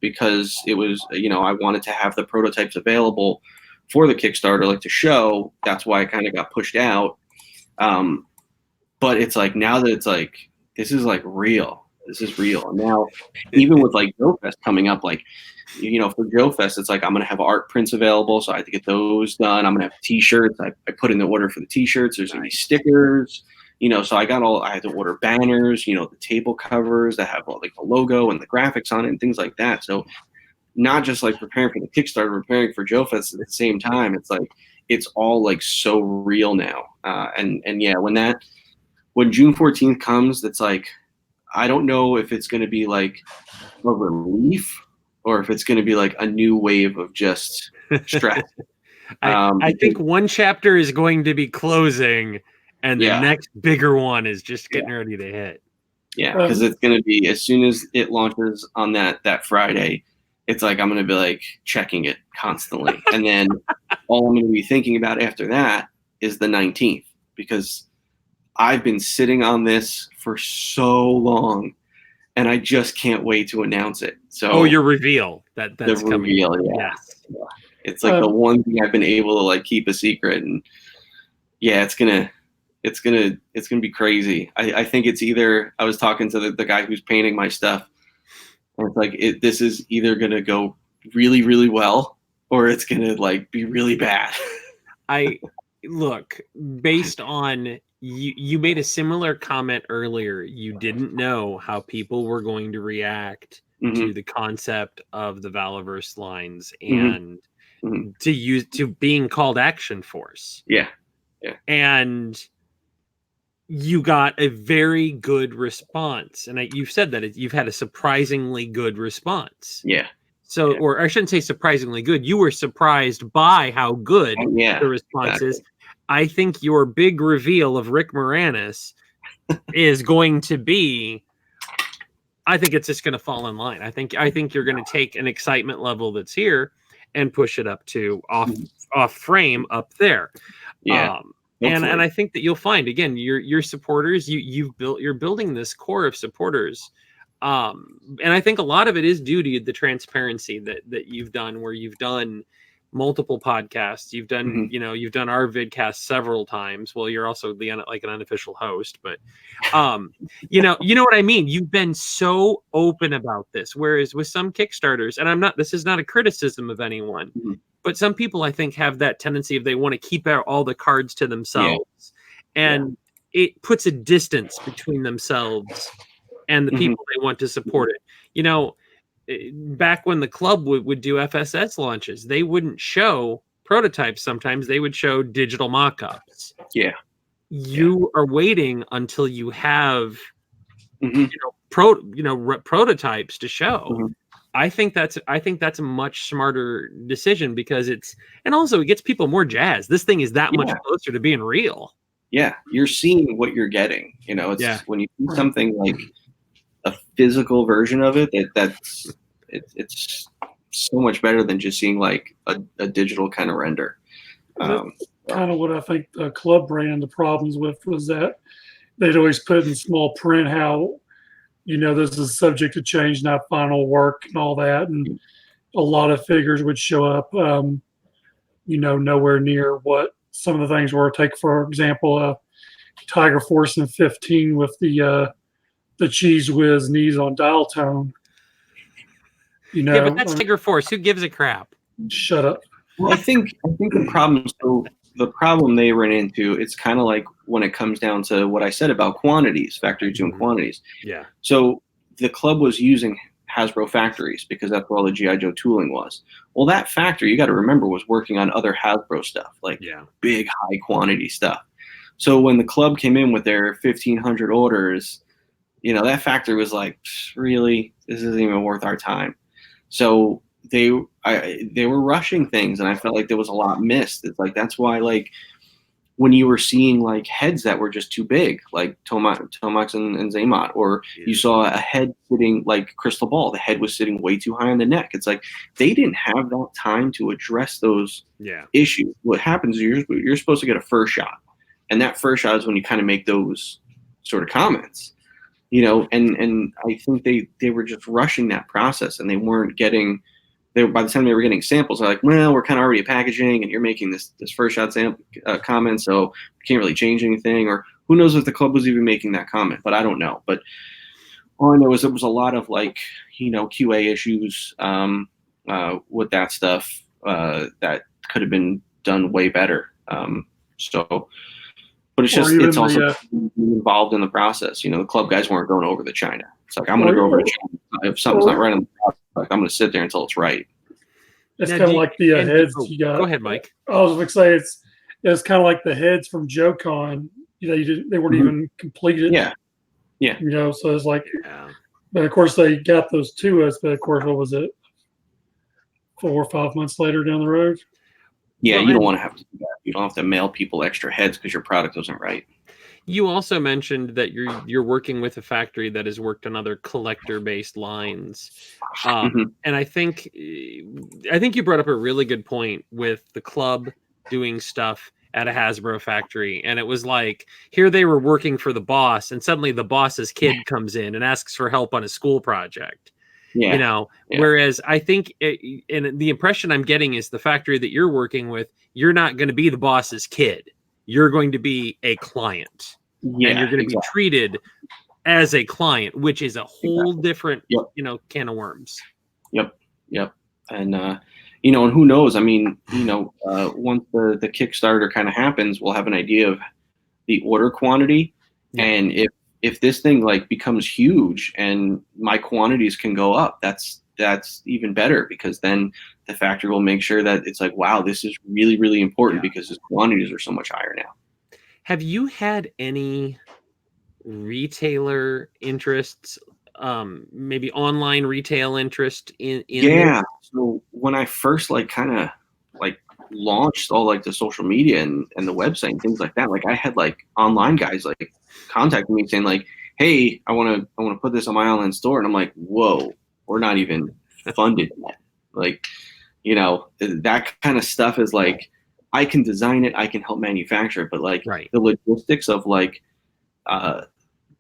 because it was, I wanted to have the prototypes available for the Kickstarter, like to show, that's why I kind of got pushed out. But it's like, now that it's like, this is like real. This is real. And now, even with like Joe Fest coming up, like, for Joe Fest, it's like, I'm going to have art prints available. So I have to get those done. I'm going to have t-shirts. I put in the order for the t-shirts. There's going to be stickers, so I had to order banners, the table covers that have like the logo and the graphics on it and things like that. So not just like preparing for the Kickstarter, preparing for Joe Fest at the same time. It's like, it's all like so real now. And yeah, when June 14th comes, it's like, I don't know if it's going to be like a relief or if it's going to be like a new wave of just stress. I think one chapter is going to be closing and the next bigger one is just getting ready to hit. Yeah, because it's gonna be as soon as it launches on that Friday, it's like I'm gonna be like checking it constantly, and then all I'm gonna be thinking about after that is the 19th, because I've been sitting on this for so long, and I just can't wait to announce it. So your reveal that's the coming. reveal, Yes. It's like the one thing I've been able to like keep a secret, and yeah, it's gonna be crazy. I think it's either, I was talking to the guy who's painting my stuff, and it's like this is either gonna go really, really well, or it's gonna like be really bad. Look, based on you made a similar comment earlier. You didn't know how people were going to react to the concept of the Valaverse lines and to being called Action Force. Yeah. And you got a very good response, and you've said that you've had a surprisingly good response. Yeah. So, or I shouldn't say surprisingly good. You were surprised by how good the response is. I think your big reveal of Rick Moranis is going to be. I think it's just going to fall in line. I think you're going to take an excitement level that's here and push it up to off frame up there. Yeah. And I think that you'll find, again, your supporters, you're building this core of supporters. And I think a lot of it is due to the transparency that you've done, where you've done multiple podcasts. You've done, you've done our vidcast several times. Well, you're also like an unofficial host, but you know what I mean? You've been so open about this. Whereas with some Kickstarters, and this is not a criticism of anyone, but some people, I think, have that tendency of they want to keep out all the cards to themselves. And it puts a distance between themselves and the people they want to support it. Back when the club would do FSS launches, they wouldn't show prototypes. Sometimes they would show digital mock-ups. Yeah. You are waiting until you have, prototypes to show. I think that's a much smarter decision, because it gets people more jazzed. This thing is that much closer to being real. Yeah, you're seeing what you're getting. It's when you see something like a physical version of it, it's so much better than just seeing like a digital kind of render. Kind of what I think the club ran into problems with was that they'd always put in small print how, this is subject to change, not final work and all that. And a lot of figures would show up, nowhere near what some of the things were. Take, for example, Tiger Force in 15 with the Cheese Whiz knees on dial tone. Yeah, but that's Tiger Force. Who gives a crap? Shut up. Well, I think the problem they ran into, it's kind of like when it comes down to what I said about quantities, factory doing quantities. Yeah. So the club was using Hasbro factories because that's where all the G.I. Joe tooling was. Well, that factory, you got to remember, was working on other Hasbro stuff, like big high quantity stuff. So when the club came in with their 1,500 orders, that factory was like, really, this isn't even worth our time. So they were rushing things, and I felt like there was a lot missed. It's like, that's why, like, when you were seeing like heads that were just too big, like Tomax and Zaymot, or you saw a head sitting like Crystal Ball, the head was sitting way too high on the neck. It's like they didn't have that time to address those issues. What happens is you're supposed to get a first shot, and that first shot is when you kind of make those sort of comments, and I think they were just rushing that process, and they weren't getting. By the time they were getting samples, they're like, well, we're kind of already packaging, and you're making this first shot comment, so we can't really change anything. Or who knows if the club was even making that comment, but I don't know. But all I know is there was a lot of like, QA issues with that stuff that could have been done way better. But it's also involved in the process. The club guys weren't going over to China. It's like, I'm going to go over to China. If something's not right on the product, I'm going to sit there until it's right. It's kind of like the heads you got. Go ahead, Mike. I was going to say it's kind of like the heads from JoeCon. They weren't even completed. Yeah. So it's like, but of course they got those to us. But of course, what was it? 4 or 5 months later down the road. Yeah, you don't want to have to do that. You don't have to mail people extra heads because your product wasn't right. You also mentioned that you're working with a factory that has worked on other collector-based lines, and I think you brought up a really good point with the club doing stuff at a Hasbro factory, and it was like here they were working for the boss, and suddenly the boss's kid comes in and asks for help on a school project. Yeah. Whereas I think and the impression I'm getting is the factory that you're working with, you're not going to be the boss's kid. You're going to be a client. Yeah, and you're going to be treated as a client, which is a whole different, can of worms. Yep. And, and who knows? I mean, once the Kickstarter kind of happens, we'll have an idea of the order quantity. Yeah. And if this thing like becomes huge and my quantities can go up, that's even better, because then the factory will make sure that it's like, wow, this is really, really important because his quantities are so much higher now. Have you had any retailer interests, maybe online retail interest in this? So when I first kind of launched all the social media and the website and things like that, I had online guys contacting me saying hey, I want to put this on my online store, and I'm like, whoa, we're not even funded yet. That kind of stuff is I can design it, I can help manufacture it, but the logistics of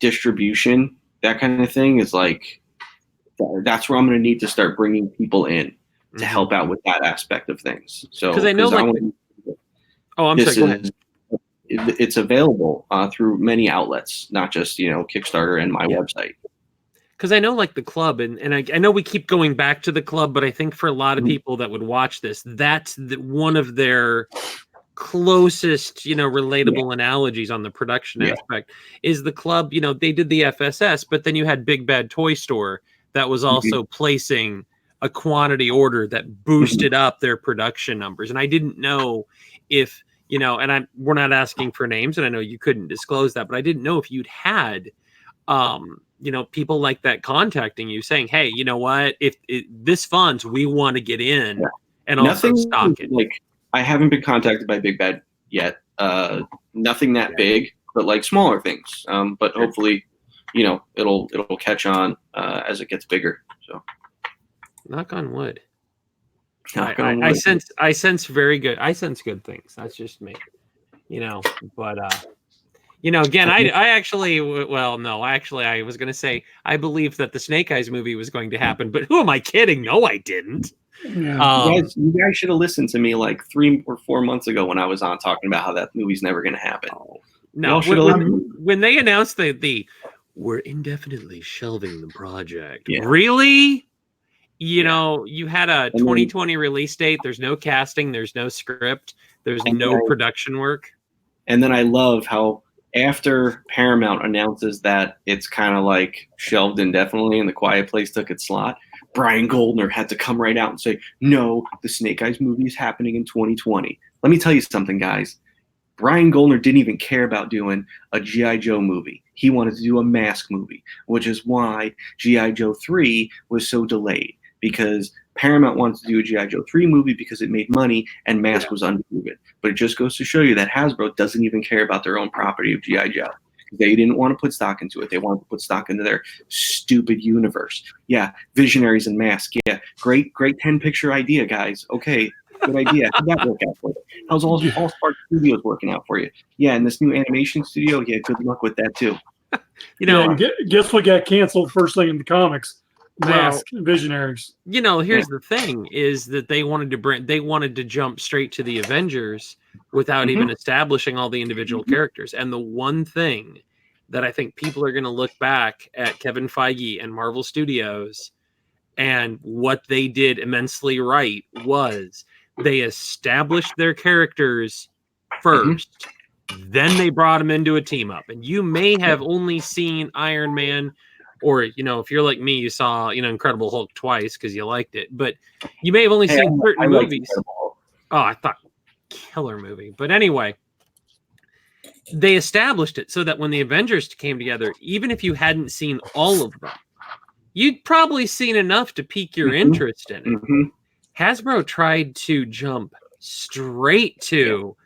distribution, that kind of thing is that's where I'm going to need to start bringing people in to help out with that aspect of things. So because I know it's available through many outlets, not just Kickstarter and my website. Because I know the club, and I know we keep going back to the club, but I think for a lot of people that would watch this, that's one of their closest, relatable analogies on the production aspect is the club. They did the FSS, but then you had Big Bad Toy Store that was also placing a quantity order that boosted up their production numbers. And I didn't know if, and we're not asking for names, and I know you couldn't disclose that, but I didn't know if you'd had people like that contacting you saying, hey, you know what, if this funds, we want to get in and also stock it. I haven't been contacted by Big Bad yet. Nothing that big, but smaller things. But hopefully, it'll catch on as it gets bigger. So, knock on wood. I sense very good. I sense good things. That's just me. But again, I was going to say, I believe that the Snake Eyes movie was going to happen, but who am I kidding? No, I didn't. Yeah. You guys should have listened to me 3 or 4 months ago when I was on talking about how that movie's never going to happen. No, when they announced we're indefinitely shelving the project. Yeah. Really? You had a 2020 release date. There's no casting. There's no script. There's no production work. And then I love how after Paramount announces that it's kind of shelved indefinitely and The Quiet Place took its slot, Brian Goldner had to come right out and say, no, the Snake Eyes movie is happening in 2020. Let me tell you something, guys. Brian Goldner didn't even care about doing a G.I. Joe movie. He wanted to do a Mask movie, which is why G.I. Joe 3 was so delayed, because Paramount wanted to do a G.I. Joe 3 movie because it made money and Mask was unproven. But it just goes to show you that Hasbro doesn't even care about their own property of G.I. Joe. They didn't want to put stock into it. They wanted to put stock into their stupid universe. Yeah, Visionaries and Mask. Yeah, great 10-picture idea, guys. Okay, good idea. How'd that work out for you? How's All Spark Studios working out for you? Yeah, and this new animation studio, yeah, good luck with that too. Guess what got canceled first thing in the comics? Mask, Visionaries. Here's the thing: is that they wanted to jump straight to the Avengers without even establishing all the individual characters. And the one thing that I think people are going to look back at Kevin Feige and Marvel Studios and what they did immensely right was they established their characters first, then they brought them into a team up. And you may have only seen Iron Man, or if you're like me, you saw Incredible Hulk twice because you liked it, but you may have only seen certain movies. I thought killer movie. But anyway, they established it so that when the Avengers came together, even if you hadn't seen all of them, you'd probably seen enough to pique your interest in it. Hasbro tried to jump straight to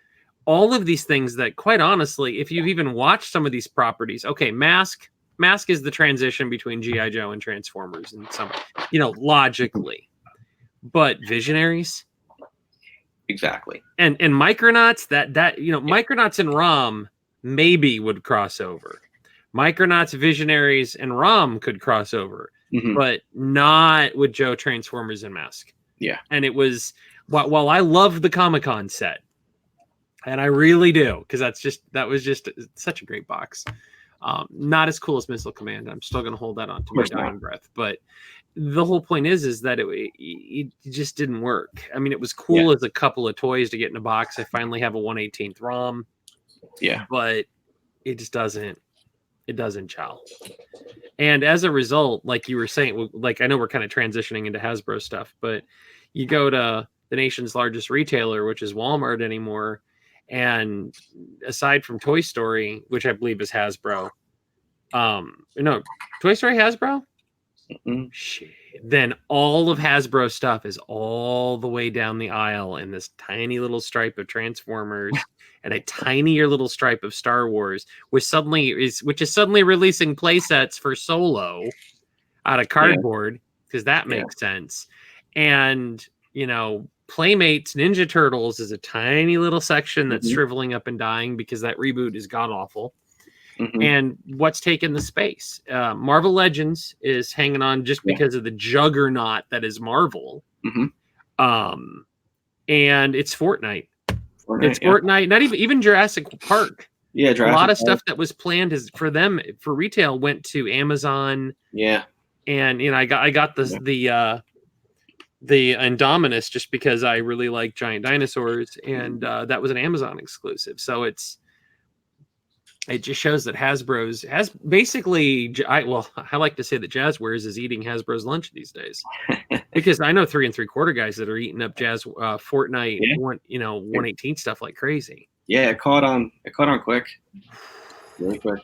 all of these things that, quite honestly, if you've even watched some of these properties, okay, Mask is the transition between G.I. Joe and Transformers, and some, logically, but Visionaries, exactly, and Micronauts, Micronauts and ROM maybe would cross over. Micronauts, Visionaries, and ROM could cross over, but not with Joe, Transformers, and Mask. Yeah. And it was, while I love the Comic-Con set, and I really do, because that was just such a great box. Not as cool as Missile Command. I'm still going to hold that on to my dying breath. But the whole point is that it just didn't work. I mean, it was cool as a couple of toys to get in a box. I finally have a 1/18th ROM. Yeah. But it just doesn't. It doesn't gel. And as a result, like you were saying, like, I know we're kind of transitioning into Hasbro stuff, but you go to the nation's largest retailer, which is Walmart anymore, and aside from Toy Story, which I believe is Hasbro, no, Toy Story Hasbro? Shit. Then all of Hasbro stuff is all the way down the aisle in this tiny little stripe of Transformers and a tinier little stripe of Star Wars, which is suddenly releasing play sets for Solo out of cardboard, because that makes sense. And, Playmates Ninja Turtles is a tiny little section that's shriveling up and dying because that reboot is god-awful. And what's taken the space? Marvel Legends is hanging on just because of the juggernaut that is Marvel. And it's Fortnite. It's Fortnite. Not even Jurassic Park. Yeah, Jurassic a lot of stuff that was planned for retail went to Amazon. Yeah, and I got the Indominus just because I really like giant dinosaurs, and that was an Amazon exclusive. So it just shows that Hasbro's has basically. I like to say that Jazzwares is eating Hasbro's lunch these days, because I know 3 3/4 guys that are eating up Fortnite, 1/18 stuff like crazy. Yeah, it caught on quick, really quick.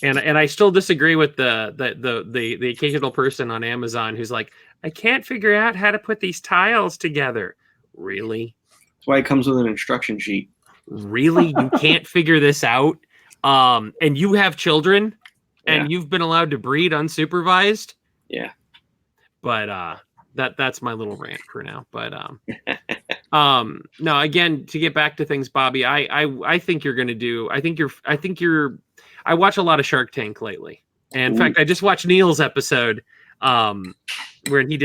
And I still disagree with the occasional person on Amazon who's like, I can't figure out how to put these tiles together. Really? That's why it comes with an instruction sheet. Really? You can't figure this out? And you have children, and you've been allowed to breed unsupervised? Yeah. But that's my little rant for now. But no, again, to get back to things, Bobby, I think you're gonna do. I watch a lot of Shark Tank lately. And in fact, I just watched Neil's episode when he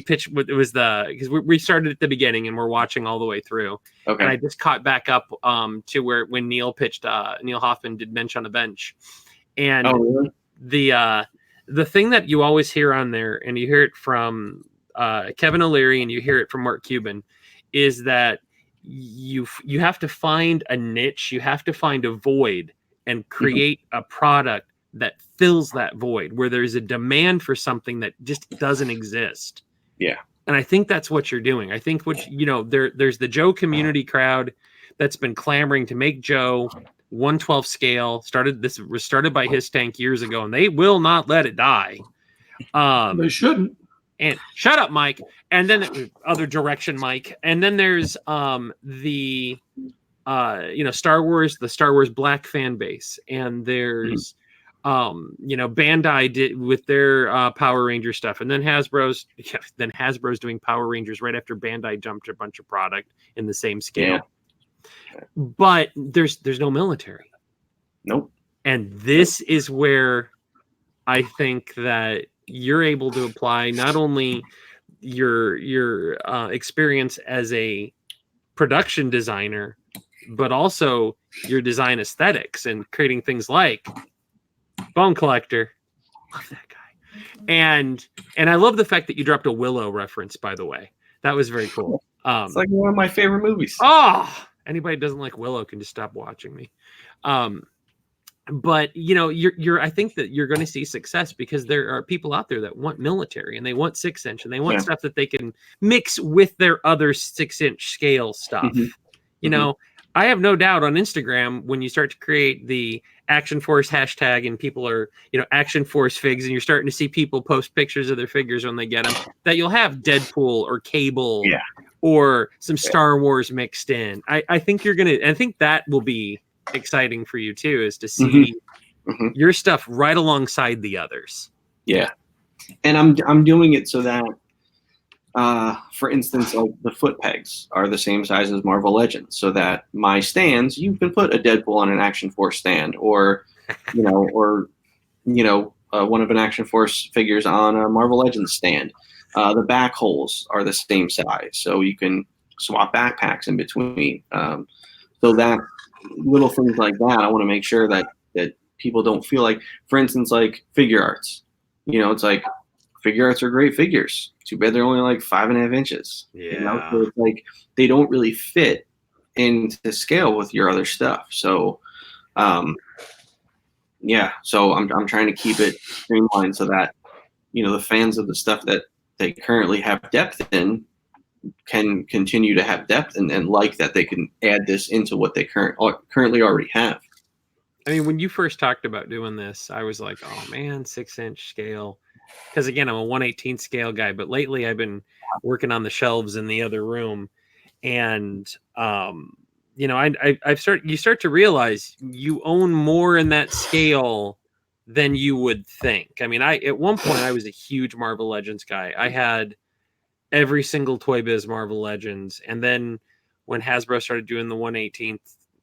pitched. It was because we started at the beginning and we're watching all the way through. Okay. And I just caught back up to when Neil pitched. Neil Hoffman did Bench on the Bench, and really? The thing that you always hear on there, and you hear it from Kevin O'Leary and you hear it from Mark Cuban, is that you have to find a niche, you have to find a void, and create a product that fills that void, where there's a demand for something that just doesn't exist. Yeah. And I think that's what you're doing. I think there's the Joe community crowd that's been clamoring to make Joe 1/12 scale. This was started by His Tank years ago, and they will not let it die. They shouldn't. And shut up, Mike. And then other direction, Mike. And then there's the Star Wars, the Star Wars Black fan base, and there's Bandai did with their Power Ranger stuff, and then Hasbro's doing Power Rangers right after Bandai dumped a bunch of product in the same scale. But there's no military. Nope. And this is where I think that you're able to apply not only your experience as a production designer, but also your design aesthetics and creating things like Bone Collector. Love that guy. And I love the fact that you dropped a Willow reference, by the way. That was very cool. It's like one of my favorite movies. Oh, anybody who doesn't like Willow can just stop watching me. But I think that you're going to see success because there are people out there that want military and they want 6-inch and they want stuff that they can mix with their other 6-inch scale stuff. I have no doubt on Instagram, when you start to create the Action Force hashtag and people are, Action Force figs, and you're starting to see people post pictures of their figures when they get them, that you'll have Deadpool or Cable or some Star Wars mixed in. I think I think that will be exciting for you too, is to see your stuff right alongside the others. Yeah. And I'm doing it so that, for instance, like the foot pegs are the same size as Marvel Legends, so that my stands, you can put a Deadpool on an Action Force stand, or one of an Action Force figures on a Marvel Legends stand. The back holes are the same size, so you can swap backpacks in between. So that little things like that, I want to make sure that people don't feel like, for instance, like figure arts. It's like figure arts are great figures. Too bad they're only like 5.5 inches. Yeah. So it's like they don't really fit into scale with your other stuff. So, So I'm trying to keep it streamlined so that the fans of the stuff that they currently have depth in can continue to have depth and like that they can add this into what they currently already have. I mean, when you first talked about doing this, I was like, oh man, 6-inch scale. Because again, I'm a 1/18 scale guy, but lately I've been working on the shelves in the other room. And, you start to realize you own more in that scale than you would think. I mean, at one point I was a huge Marvel Legends guy. I had every single Toy Biz Marvel Legends. And then when Hasbro started doing the 1/18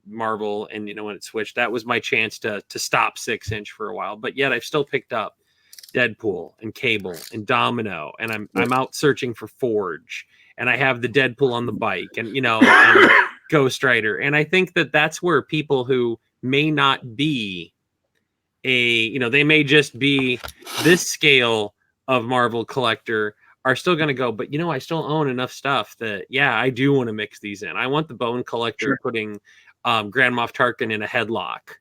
Marvel, and when it switched, that was my chance to stop 6-inch for a while. But yet I've still picked up Deadpool and Cable and Domino, and I'm out searching for Forge, and I have the Deadpool on the bike, and and Ghost Rider. And I think that that's where people who may not be they may just be this scale of Marvel collector are still going to go, but I still own enough stuff that I do want to mix these in. I want the Bone Collector putting Grand Moff Tarkin in a headlock,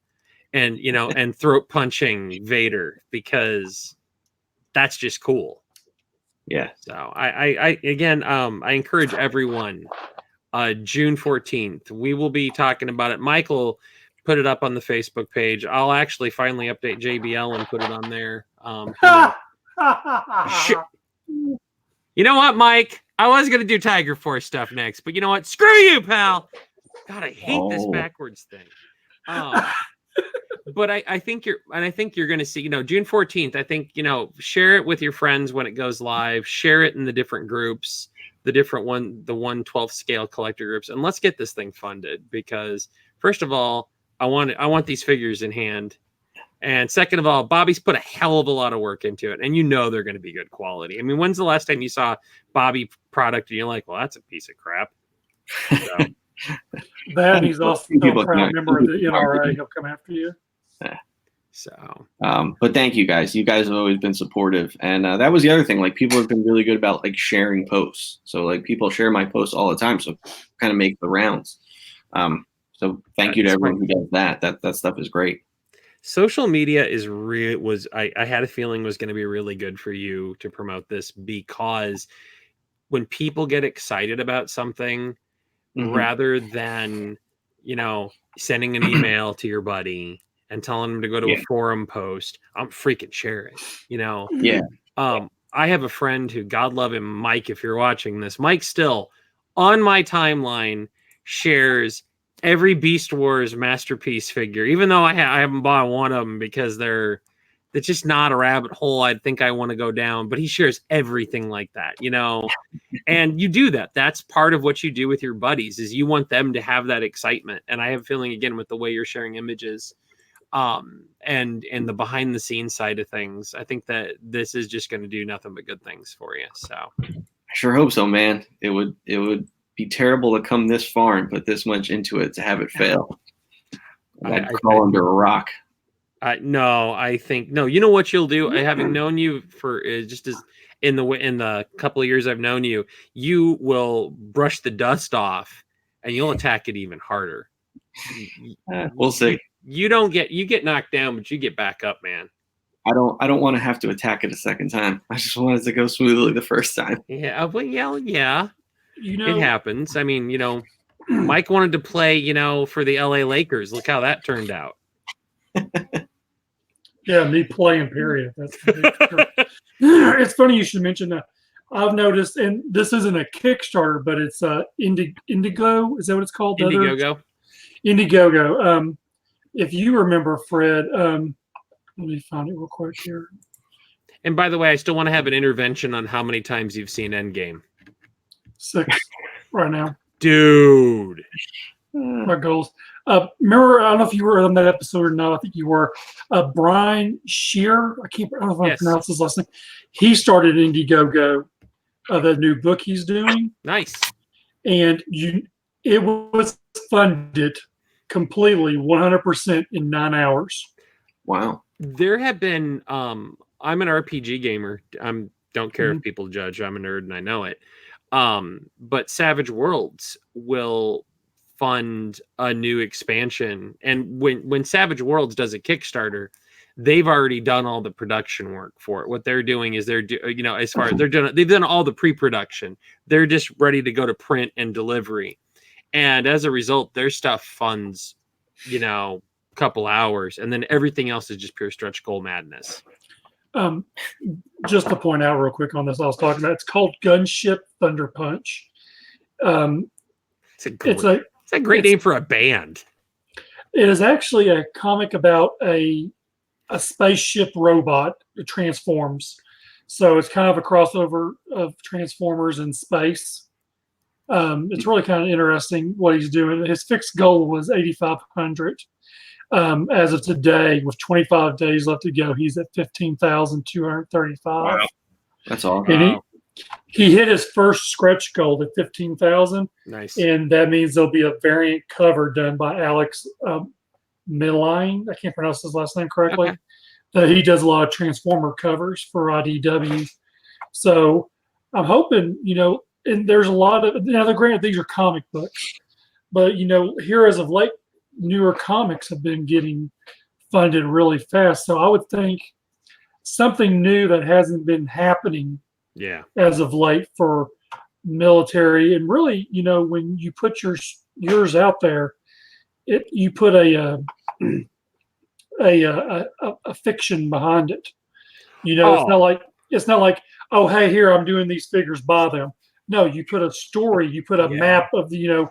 and and throat punching Vader, because that's just cool. Yeah. So I again, I encourage everyone, June 14th, we will be talking about it. Michael put it up on the Facebook page. I'll actually finally update JBL and put it on there. You know what, Mike? I was going to do Tiger Force stuff next, but you know what? Screw you, pal. God, I hate this backwards thing. But I think you're going to see, June 14th, I think, share it with your friends when it goes live, share it in the different groups, the 1/12 scale collector groups, and let's get this thing funded, because first of all, I want these figures in hand. And second of all, Bobby's put a hell of a lot of work into it, and they're going to be good quality. I mean, when's the last time you saw Bobby product and you're like, well, that's a piece of crap? So. That, he's also a proud member of the NRA. He'll come after you. So, but thank you guys. You guys have always been supportive, and that was the other thing. Like, people have been really good about like sharing posts. So like, people share my posts all the time, so kind of make the rounds. So thank you to everyone who does that. That stuff is great. Social media is I had a feeling was going to be really good for you to promote this, because when people get excited about something, rather than sending an email to your buddy and telling them to go to a forum post, I'm freaking sharing. I have a friend who, God love him, Mike, if you're watching this, Mike still on my timeline shares every Beast Wars Masterpiece figure, even though I haven't bought one of them, because it's just not a rabbit hole I think I want to go down. But he shares everything like that, and you do that. That's part of what you do with your buddies, is you want them to have that excitement. And I have a feeling, again, with the way you're sharing images, and the behind the scenes side of things, I think that this is just going to do nothing but good things for you. So I sure hope so, man. It would be terrible to come this far and put this much into it to have it fail. I'd crawl under a rock. No, I think no. You know what you'll do? Having known you for just as in the couple of years I've known you, you will brush the dust off, and you'll attack it even harder. We'll see. You get knocked down, but you get back up, man. I don't want to have to attack it a second time. I just wanted to go smoothly the first time. Yeah, well, yeah. It happens. I mean, Mike wanted to play, for the LA Lakers. Look how that turned out. Yeah, me playing, period. That's it's funny you should mention that. I've noticed, and this isn't a Kickstarter, but it's Indigo. Is that what it's called? Indiegogo. Indiegogo. If you remember, Fred, let me find it real quick here. And by the way, I still want to have an intervention on how many times you've seen Endgame. 6 right now. Dude. My goals. Remember, I don't know if you were on that episode or not. I think you were. Brian Shear. I don't know if I pronounce his last name. He started Indiegogo, the new book he's doing. Nice. And it was funded completely 100% in 9 hours. Wow. There have been I'm an RPG gamer. Don't care if people judge. I'm a nerd and I know it. But Savage Worlds will fund a new expansion, and when Savage Worlds does a Kickstarter, they've already done all the production work for it. What they're doing is they've done all the pre-production. They're just ready to go to print and delivery, and as a result, their stuff funds, a couple hours, and then everything else is just pure stretch goal madness. Just to point out real quick on this, I was talking about. It's called Gunship Thunder Punch. It's a great name for a band. It is actually a comic about a spaceship robot that transforms. So it's kind of a crossover of Transformers and space. It's really kind of interesting what he's doing. His fixed goal was 8,500. As of today, with 25 days left to go, he's at 15,235. Wow. That's awesome. And he hit his first stretch goal at 15,000. Nice. And that means there'll be a variant cover done by Alex Milline. I can't pronounce his last name correctly. Okay. He does a lot of Transformer covers for IDW. So I'm hoping, and there's a lot of, granted, these are comic books, but, here as of late, newer comics have been getting funded really fast. So I would think something new that hasn't been happening as of late for military, and really, when you put yours out there, you put a fiction behind it. It's not like, oh, hey, here, I'm doing these figures, buy them. No, you put a story, you put a map of the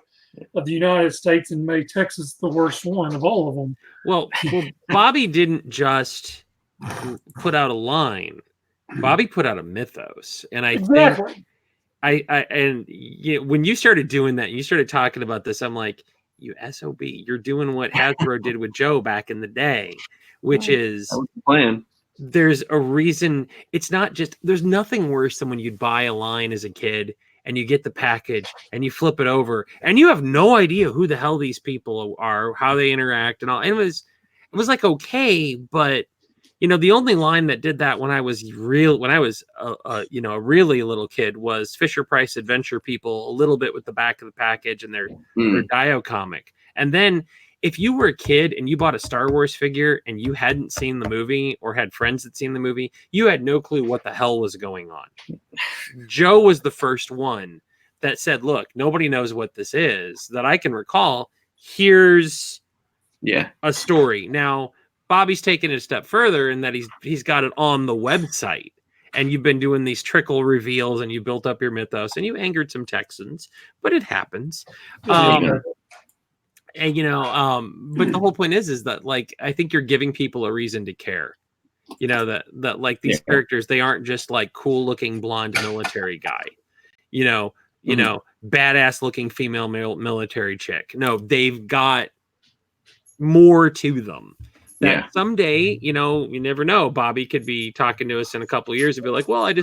United States, and made Texas the worst one of all of them. Well, Bobby didn't just put out a line. Bobby put out a mythos, and I think when you started doing that, you started talking about this. I'm like, you SOB, you're doing what Hasbro did with Joe back in the day, which is that was the plan. There's a reason. It's not just. There's nothing worse than when you'd buy a line as a kid and you get the package and you flip it over and you have no idea who the hell these people are, how they interact, and all. And it was like okay, but. The only line that did that when I was a really little kid was Fisher Price Adventure People, a little bit with the back of the package and their Dio comic. And then if you were a kid and you bought a Star Wars figure and you hadn't seen the movie or had friends that seen the movie, you had no clue what the hell was going on. Joe was the first one that said, look, nobody knows what this is that I can recall. Here's a story. Now, Bobby's taken it a step further in that he's got it on the website, and you've been doing these trickle reveals, and you built up your mythos, and you angered some Texans, but it happens. But the whole point is that like I think you're giving people a reason to care. That like these characters, they aren't just like cool looking blonde military guy. Badass looking female military chick. No, they've got more to them. That someday, you never know. Bobby could be talking to us in a couple of years and be like, well, I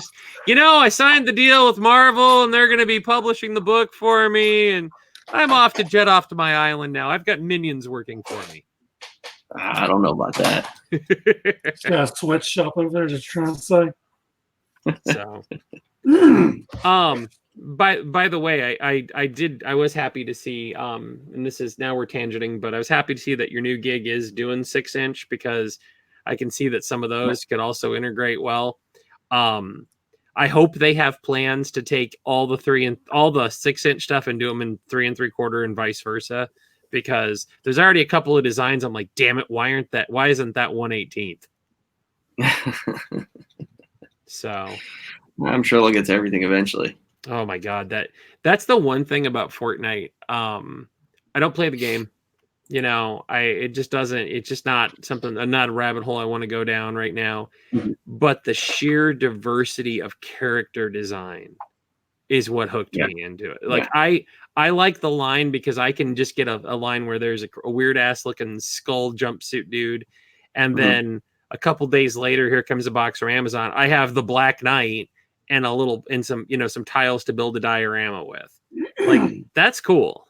signed the deal with Marvel and they're going to be publishing the book for me. And I'm off to jet off to my island now. I've got minions working for me. I don't know about that. Got a sweatshop over there just trying to say. So, by the way, I was happy to see, and this is now we're tangenting, but I was happy to see that your new gig is doing 6-inch because I can see that some of those could also integrate well. I hope they have plans to take all the 6-inch stuff and do them in 3 3/4 and vice versa, because there's already a couple of designs. I'm like, damn it, why isn't that 1/18? So. I'm sure they'll get to everything eventually. Oh my God, that's the one thing about Fortnite. I don't play the game. It just doesn't. It's just not something. Not a rabbit hole I want to go down right now. Mhm. But the sheer diversity of character design is what hooked me into it. Like I like the line because I can just get a line where there's a weird ass looking skull jumpsuit dude, and then a couple days later, here comes a box from Amazon. I have the Black Knight and some tiles to build a diorama with. Like that's cool.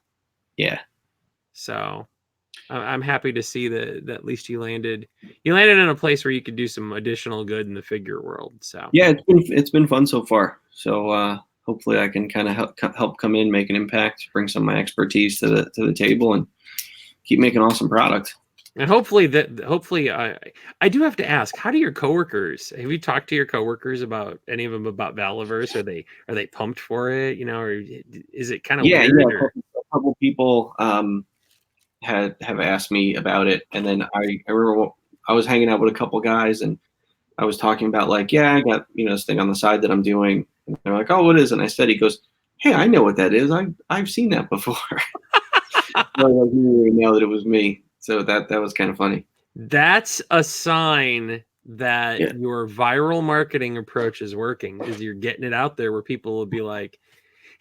Yeah. So I'm happy to see that at least you landed in a place where you could do some additional good in the figure world. So Yeah, it's been fun so far. So hopefully I can kind of help come in, make an impact, bring some of my expertise to the table, and keep making awesome product. And hopefully I do have to ask, how do your coworkers? Have you talked to your coworkers about any of them about Valaverse? Are they pumped for it? Or is it kind of weird? Yeah. A couple people have asked me about it, and then I remember I was hanging out with a couple guys, and I was talking about like, I got this thing on the side that I'm doing, and they're like, oh, what is it? And I said, he goes, hey, I know what that is. I've seen that before. I didn't even know that it was me. So that was kind of funny. That's a sign that your viral marketing approach is working, is you're getting it out there where people will be like,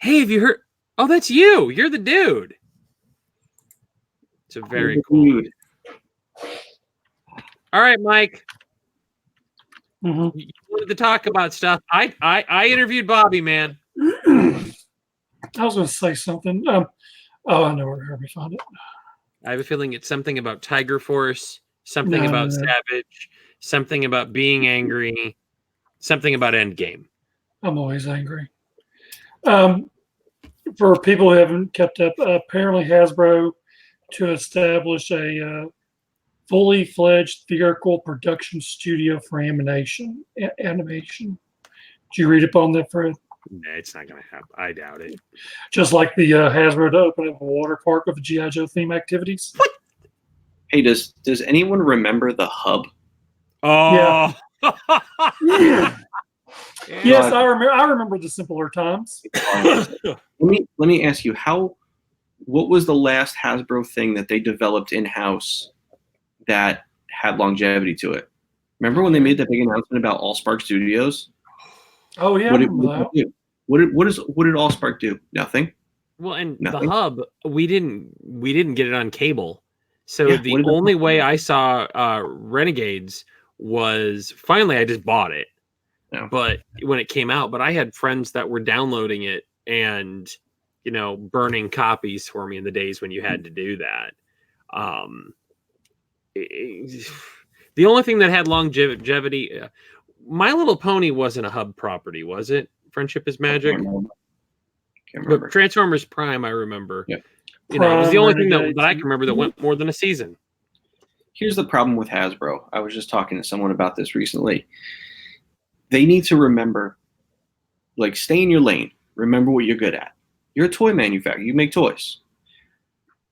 hey, have you heard? Oh, that's you. You're the dude. It's a very cool. Dude. All right, Mike. You wanted to talk about stuff. I interviewed Bobby, man. I was going to say something. I know where we found it. I have a feeling it's something about Tiger Force, something about Savage, something about being angry, something about Endgame. I'm always angry. For people who haven't kept up, apparently Hasbro to establish a fully fledged vehicle production studio for animation. Did you read up on that, Fred? Nah, it's not going to happen. I doubt it. Just like the Hasbro to open up a water park with the G.I. Joe theme activities. What? Hey, does anyone remember the hub? Oh, yeah. Yes, I remember the simpler times. Let me ask you, what was the last Hasbro thing that they developed in-house that had longevity to it? Remember when they made that big announcement about Allspark Studios? Oh yeah, what did Allspark do? Nothing. Well, and Nothing. The hub, we didn't get it on cable, so the only way I saw Renegades was finally I just bought it. Yeah. But when it came out, I had friends that were downloading it and burning copies for me in the days when you had to do that. The only thing that had longevity, My Little Pony wasn't a hub property, was it? Friendship is Magic. Can't remember. But Transformers Prime, I remember. Yeah. It was the only thing that I can remember that went more than a season. Here's the problem with Hasbro. I was just talking to someone about this recently. They need to remember, like, stay in your lane. Remember what you're good at. You're a toy manufacturer. You make toys.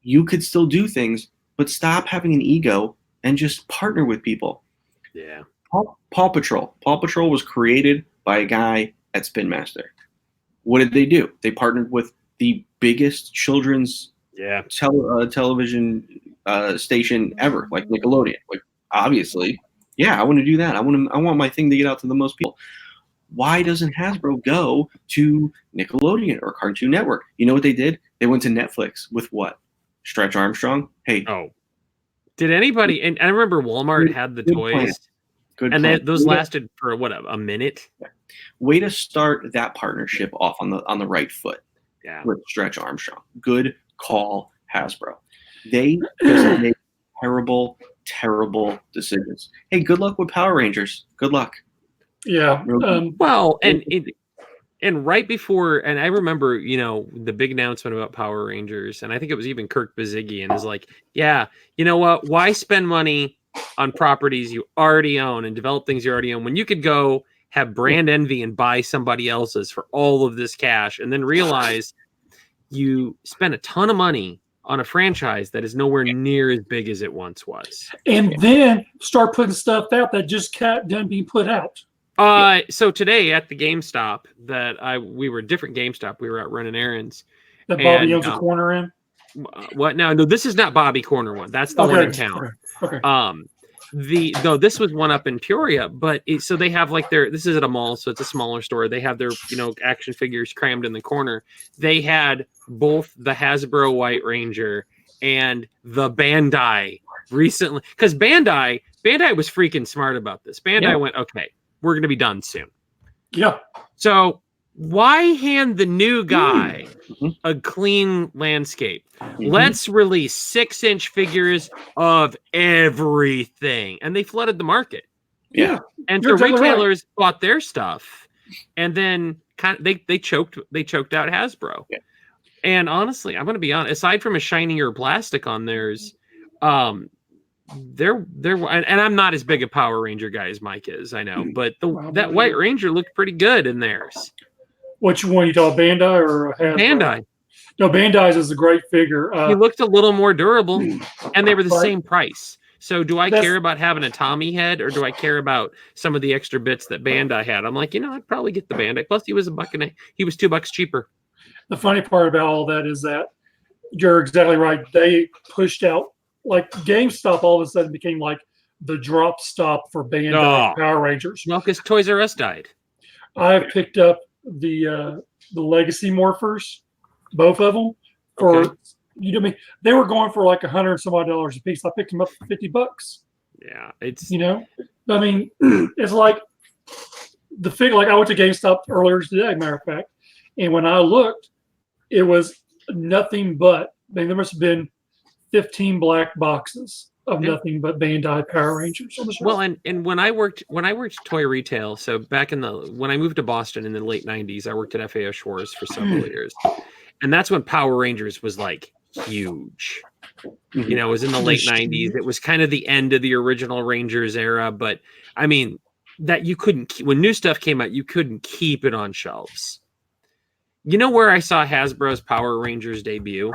You could still do things, but stop having an ego and just partner with people. Yeah. Paw Patrol. Paw Patrol was created by a guy at Spin Master. What did they do? They partnered with the biggest children's television station ever, like Nickelodeon. Like, obviously, I want to do that. I want my thing to get out to the most people. Why doesn't Hasbro go to Nickelodeon or Cartoon Network? You know what they did? They went to Netflix with what? Stretch Armstrong? Hey. Oh. Did anybody, and I remember Walmart had the toys. Those lasted for a minute? Yeah. Way to start that partnership off on the right foot. Yeah. With Stretch Armstrong. Good call, Hasbro. They just made terrible decisions. Hey, good luck with Power Rangers. Good luck. Yeah. And right before, and I remember, the big announcement about Power Rangers, and I think it was even Kirk Bazzigian is like, yeah, you know what? Why spend money on properties you already own and develop things you already own when you could go have brand envy and buy somebody else's for all of this cash and then realize you spent a ton of money on a franchise that is nowhere near as big as it once was. And then start putting stuff out that just can't done being put out. So today at the GameStop we were a different GameStop. We were out running errands. That Bobby And, owns a corner in. What now? No, this is not Bobby Corner one. That's the one in town. Okay. This was one up in Peoria, but so they have like this is at a mall, so it's a smaller store. They have their action figures crammed in the corner. They had both the Hasbro White Ranger and the Bandai recently, because Bandai was freaking smart about this. Bandai went, okay, we're gonna be done soon. Yeah. So why hand the new guy a clean landscape? Let's release 6-inch figures of everything. And they flooded the market. Yeah. And so retailers bought their stuff, and then they choked out Hasbro. Yeah. And honestly, I'm going to be honest, aside from a shinier plastic on theirs, and I'm not as big a Power Ranger guy as Mike is, I know, but that White Ranger looked pretty good in theirs. Which one you talk, Bandai or Hasbro? Bandai. No, Bandai's is a great figure. He looked a little more durable, and they were the same price. So do I care about having a Tommy head, or do I care about some of the extra bits that Bandai had? I'm like, I'd probably get the Bandai. Plus, he was he was $2 cheaper. The funny part about all that is that you're exactly right. They pushed out, like GameStop all of a sudden became like the drop stop for Bandai Power Rangers. Well, because Toys R Us died. I've picked up the Legacy Morphers, both of them, for they were going for like $100 and some odd a piece. I picked them up for $50. Yeah, it's I mean, it's like the figure. Like I went to GameStop earlier today, matter of fact, and when I looked, it was nothing but. I mean, there must have been 15 black boxes of nothing but Bandai Power Rangers on the shelf. Well, and when I worked toy retail, so back when I moved to Boston in the late 90s, I worked at FAO Schwarz for several years. And that's when Power Rangers was like huge. It was in the late 90s. It was kind of the end of the original Rangers era, but I mean that you couldn't, when new stuff came out, you couldn't keep it on shelves. You know where I saw Hasbro's Power Rangers debut?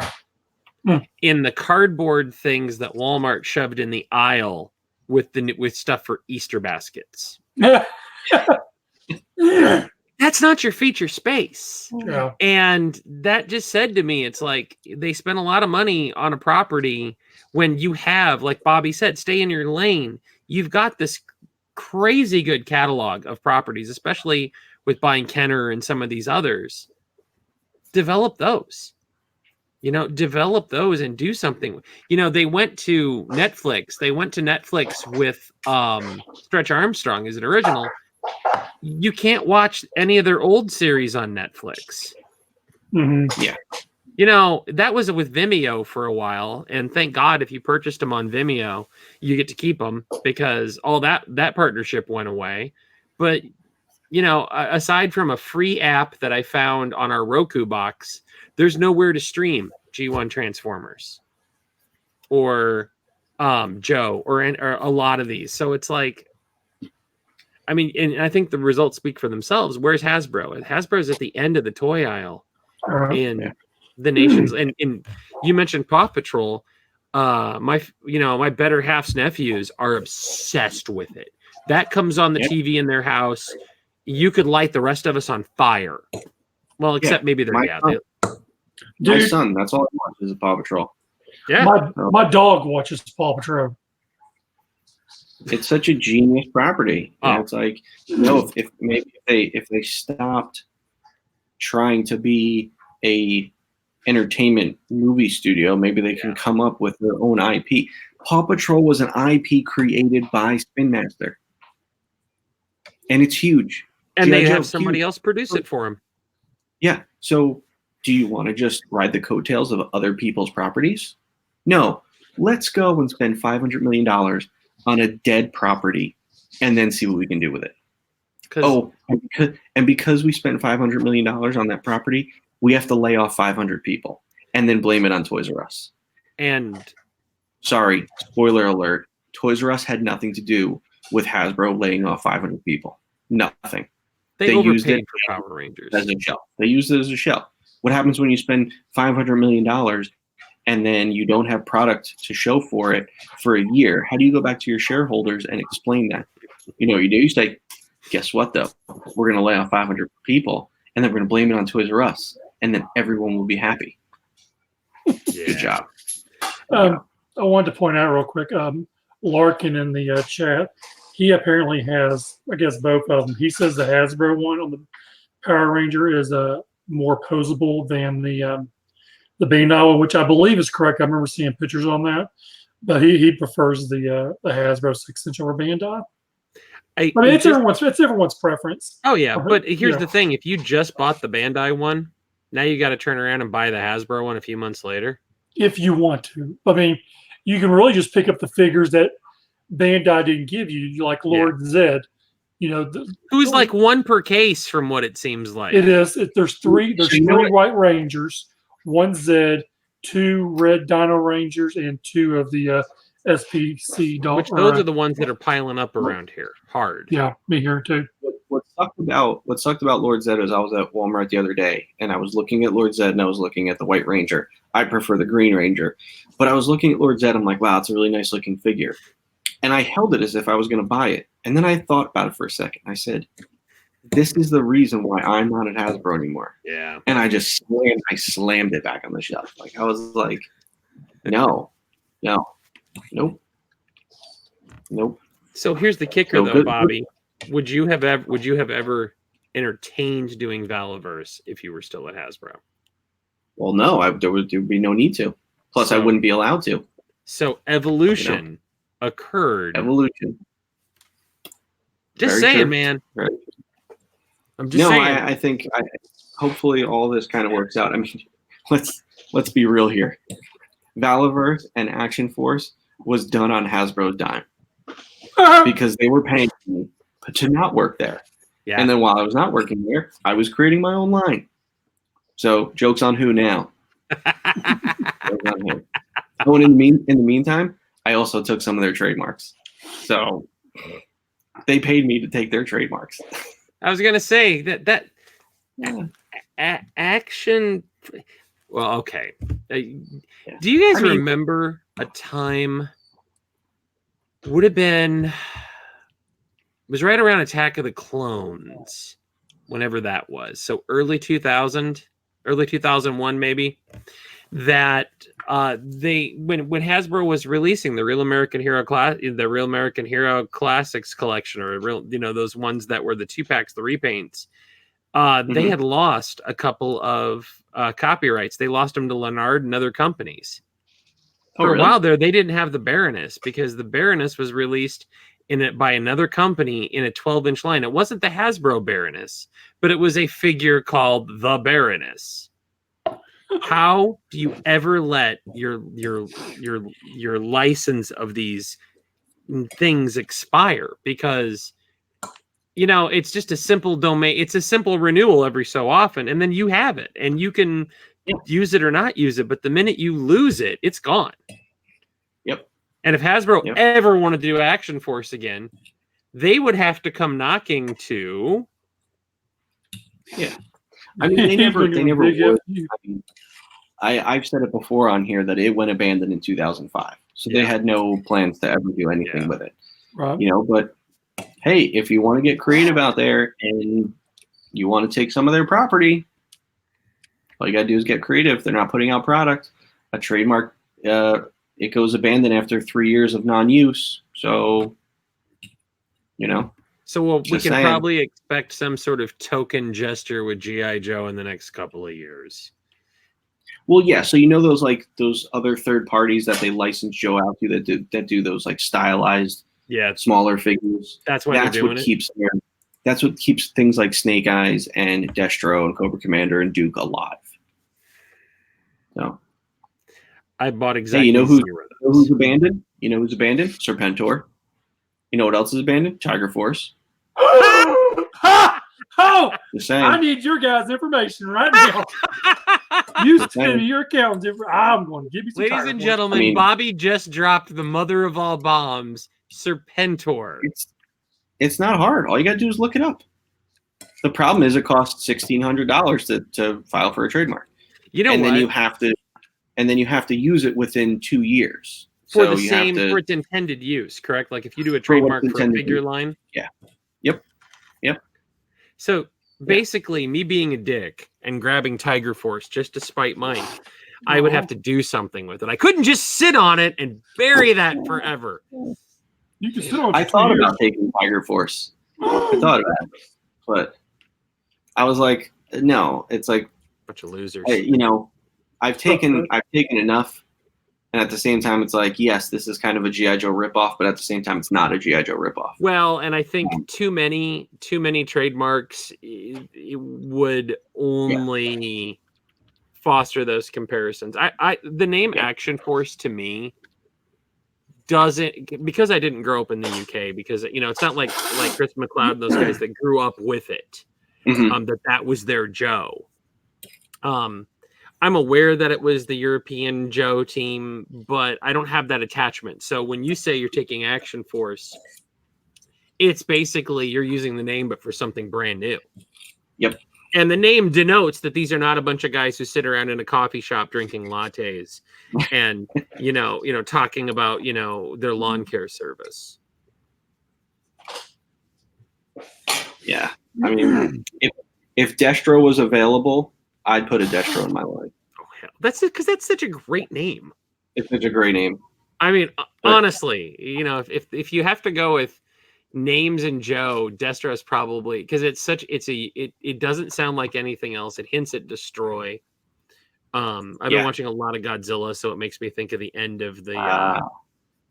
In the cardboard things that Walmart shoved in the aisle with stuff for Easter baskets. That's not your feature space. Yeah. And that just said to me, it's like they spent a lot of money on a property when you have, like Bobby said, stay in your lane. You've got this crazy good catalog of properties, especially with buying Kenner and some of these others. Develop those. Develop those and do something. They went to Netflix. They went to Netflix with Stretch Armstrong as an original. You can't watch any of their old series on Netflix. Mm-hmm. Yeah. That was with Vimeo for a while. And thank God if you purchased them on Vimeo, you get to keep them because all that partnership went away. But, aside from a free app that I found on our Roku box, there's nowhere to stream G1 Transformers or Joe or a lot of these. So it's like, I mean, and I think the results speak for themselves. Where's Hasbro? Hasbro's at the end of the toy aisle in the nation's. And you mentioned Paw Patrol. My better half's nephews are obsessed with it. That comes on the TV in their house. You could light the rest of us on fire. Well, except maybe they're my son. That's all he wants is a Paw Patrol. Yeah, my dog watches Paw Patrol. It's such a genius property. It's like, if they stopped trying to be a entertainment movie studio, maybe they can come up with their own IP. Paw Patrol was an IP created by Spin Master, and it's huge. And they have somebody else produce it for them. Yeah. So, do you want to just ride the coattails of other people's properties? No. Let's go and spend $500 million on a dead property and then see what we can do with it. Because we spent $500 million on that property, we have to lay off 500 people and then blame it on Toys R Us. And sorry, spoiler alert, Toys R Us had nothing to do with Hasbro laying off 500 people. Nothing. They used it for Power Rangers as a shell. They used it as a shell. What happens when you spend $500 million and then you don't have product to show for it for a year? How do you go back to your shareholders and explain that? You do. You say, guess what though? We're gonna lay off 500 people, and then we're gonna blame it on Toys R Us, and then everyone will be happy. Yeah. Good job. I wanted to point out real quick, Larkin in the chat, he apparently has, I guess, both of them. He says the Hasbro one on the Power Ranger is more posable than the Bandai one, which I believe is correct. I remember seeing pictures on that, but he prefers the Hasbro 6-inch over Bandai. I mean, it's everyone's preference. Oh yeah, but here's the thing: if you just bought the Bandai one, now you got to turn around and buy the Hasbro one a few months later. If you want to, I mean, you can really just pick up the figures that Bandai didn't give you, like Lord Zed. You know, who's like one per case from what it seems like. It is. There's three White Rangers, 1 Zed, 2 Red Dino Rangers, and 2 of the SPC dog. Which those are the ones that are piling up around here hard. Yeah, me here too. What sucked about Lord Zed is I was at Walmart the other day and I was looking at Lord Zed and I was looking at the White Ranger. I prefer the Green Ranger, but I was looking at Lord Zed. I'm like, wow, it's a really nice looking figure, and I held it as if I was going to buy it. And then I thought about it for a second. I said, this is the reason why I'm not at Hasbro anymore. Yeah. And I slammed it back on the shelf. Like I was like, no. Nope. So here's the kicker, though, Bobby. Would you have ever entertained doing Valaverse if you were still at Hasbro? Well, no, there would be no need to. Plus, I wouldn't be allowed to. So evolution occurred. Evolution. Just Very saying, true. man. Right. I'm just saying. I think hopefully all this kind of works out. I mean, let's be real here. Valaverse and Action Force was done on Hasbro's dime because they were paying me to not work there. Yeah. And then while I was not working there, I was creating my own line. So joke's on who now? Joke's on him. Oh, and in the meantime, I also took some of their trademarks. So they paid me to take their trademarks. I was gonna say that action. Well, okay. Do you guys remember a time? Would have been. It was right around Attack of the Clones, whenever that was. So early 2000, early 2001, maybe. That when Hasbro was releasing the Real American Hero Classics collection, or those ones that were the 2-packs, the repaints, they had lost a couple of copyrights. They lost them to Leonard and other companies. For a while there, they didn't have the Baroness because the Baroness was released by another company in a 12-inch line. It wasn't the Hasbro Baroness, but it was a figure called the Baroness. How do you ever let your license of these things expire? Because it's just a simple domain. It's a simple renewal every so often, and then you have it, and you can use it or not use it. But the minute you lose it, it's gone. Yep. And if Hasbro ever wanted to do Action Force again, they would have to come knocking to. Yeah. I mean, they never would. I've said it before on here that it went abandoned in 2005. So they had no plans to ever do anything with it. Right. But hey, if you want to get creative out there and you want to take some of their property, all you got to do is get creative. They're not putting out product. A trademark, it goes abandoned after 3 years of non-use. So, So we can probably expect some sort of token gesture with G.I. Joe in the next couple of years. Well, yeah. So those other third parties that they license Joe out to that do those like stylized, smaller figures. That's why they're doing it. That's what keeps things like Snake Eyes and Destro and Cobra Commander and Duke alive. So I bought exactly. Hey, you know who's abandoned? You know who's abandoned? Serpentor. You know what else is abandoned? Tiger Force. Just saying. I need your guys' information right now. You send me your account. I'm going to give you some. Ladies and gentlemen, Bobby just dropped the mother of all bombs, Serpentor. It's not hard. All you got to do is look it up. The problem is it costs $1,600 to file for a trademark. Then you have to use it within 2 years. For its intended use, correct? Like if you do a trademark for a figure line. Yeah. So basically, me being a dick and grabbing Tiger Force just to spite Mike, I would have to do something with it. I couldn't just sit on it and bury that forever. You can sit on it. I thought about taking Tiger Force. I thought about it, but I was like, no. It's like bunch of losers. I've taken enough, and at the same time, it's like, yes, this is kind of a GI Joe ripoff, but at the same time, it's not a GI Joe ripoff. Well, and I think too many trademarks it would only foster those comparisons. The name Action Force to me doesn't, because I didn't grow up in the UK, because it's not like Chris McLeod and those guys that grew up with it. That was their Joe. I'm aware that it was the European Joe team, but I don't have that attachment. So when you say you're taking Action Force, it's basically you're using the name, but for something brand new. Yep. And the name denotes that these are not a bunch of guys who sit around in a coffee shop drinking lattes and, talking about, their lawn care service. Yeah. I mean, if Destro was available, I'd put a Destro in my line. Oh, hell. That's it, because that's such a great name. It's such a great name. I mean, honestly, if you have to go with names and Joe, Destro is probably, because it doesn't sound like anything else. It hints at destroy. I've been watching a lot of Godzilla, so it makes me think of the end of the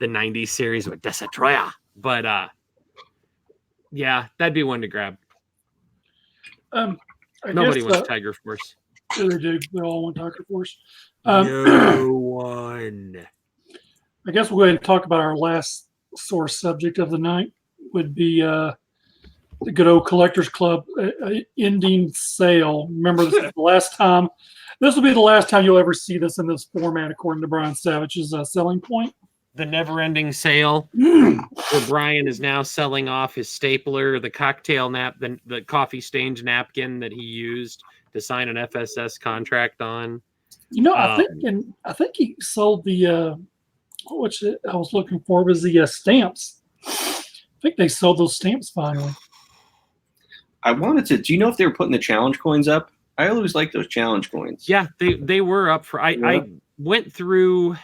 90s series with Destroya. But that'd be one to grab. Nobody wants Tiger Force. Yeah, they do. They all want Tiger Force. No one. I guess we'll go ahead and talk about our last source subject of the night. Would be the good old Collectors Club ending sale. Remember, this is the last time. This will be the last time you'll ever see this in this format, according to Brian Savage's selling point. The never-ending sale, where Brian is now selling off his stapler, the cocktail the coffee-stained napkin that he used to sign an FSS contract on. I think he sold the which I was looking for was the stamps. I think they sold those stamps finally. I wanted to. Do you know if they were putting the challenge coins up? I always like those challenge coins. Yeah, they were up for. I went through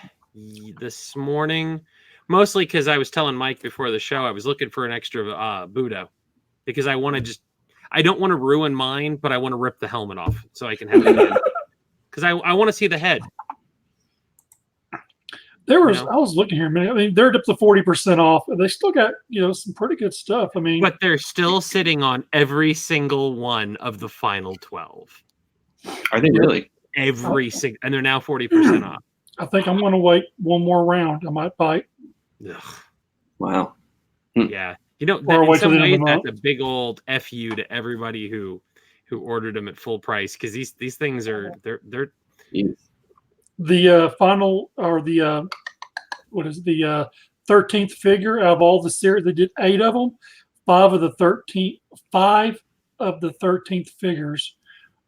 this morning, mostly because I was telling Mike before the show I was looking for an extra Budo, because I don't want to ruin mine, but I want to rip the helmet off so I can have it again. Because I want to see the head. I was looking here, man. I mean, they're up to 40% off. They still got, some pretty good stuff. I mean, but they're still sitting on every single one of the final 12. Are they really? Every single, and they're now 40% off. I think I'm going to wait one more round. I might bite. Ugh. Wow. Yeah. In some ways, that's a big old FU to everybody who ordered them at full price, because these things are they're the final, or the 13th figure out of all the series. They did 8 of them. 5 of the 13th figures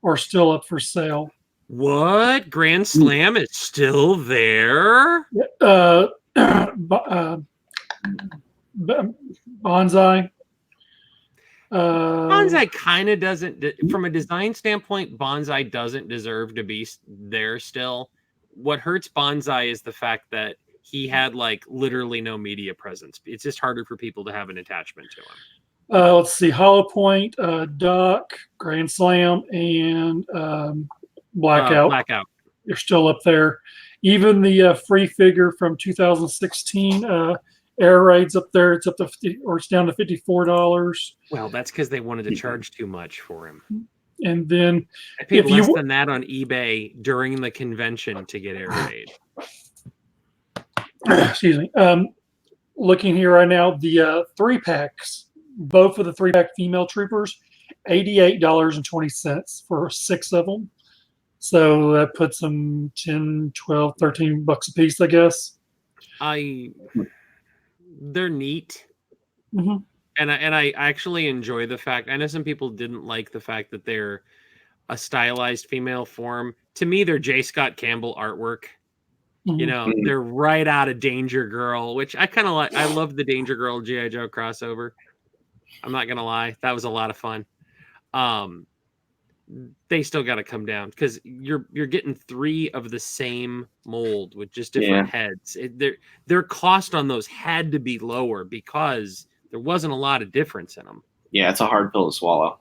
are still up for sale. What? Grand Slam is still there? Bonsai. Bonsai kind of doesn't, from a design standpoint, Bonsai doesn't deserve to be there still. What hurts Bonsai is the fact that he had literally no media presence. It's just harder for people to have an attachment to him. Let's see, Hollow Point, Duck, Grand Slam, and Blackout. Blackout. They're still up there. Even the free figure from 2016, Air Raid's up there. It's up to it's down to $54. Well, that's because they wanted to charge too much for him. And then I paid less than that on eBay during the convention to get Air Raid. Excuse me. Looking here right now, the 3-packs, both of the 3-pack female troopers, $88.20 for 6 of them. So that puts them 10, 12, 13 bucks a piece, I guess. They're neat. Mm-hmm. And I actually enjoy the fact, I know some people didn't like the fact that they're a stylized female form. To me, they're J. Scott Campbell artwork. Mm-hmm. They're right out of Danger Girl, which I kind of like. I love the Danger Girl G.I. Joe crossover. I'm not going to lie. That was a lot of fun. they still got to come down because you're getting 3 of the same mold with just different heads. Their cost on those had to be lower because there wasn't a lot of difference in them. Yeah, it's a hard pill to swallow.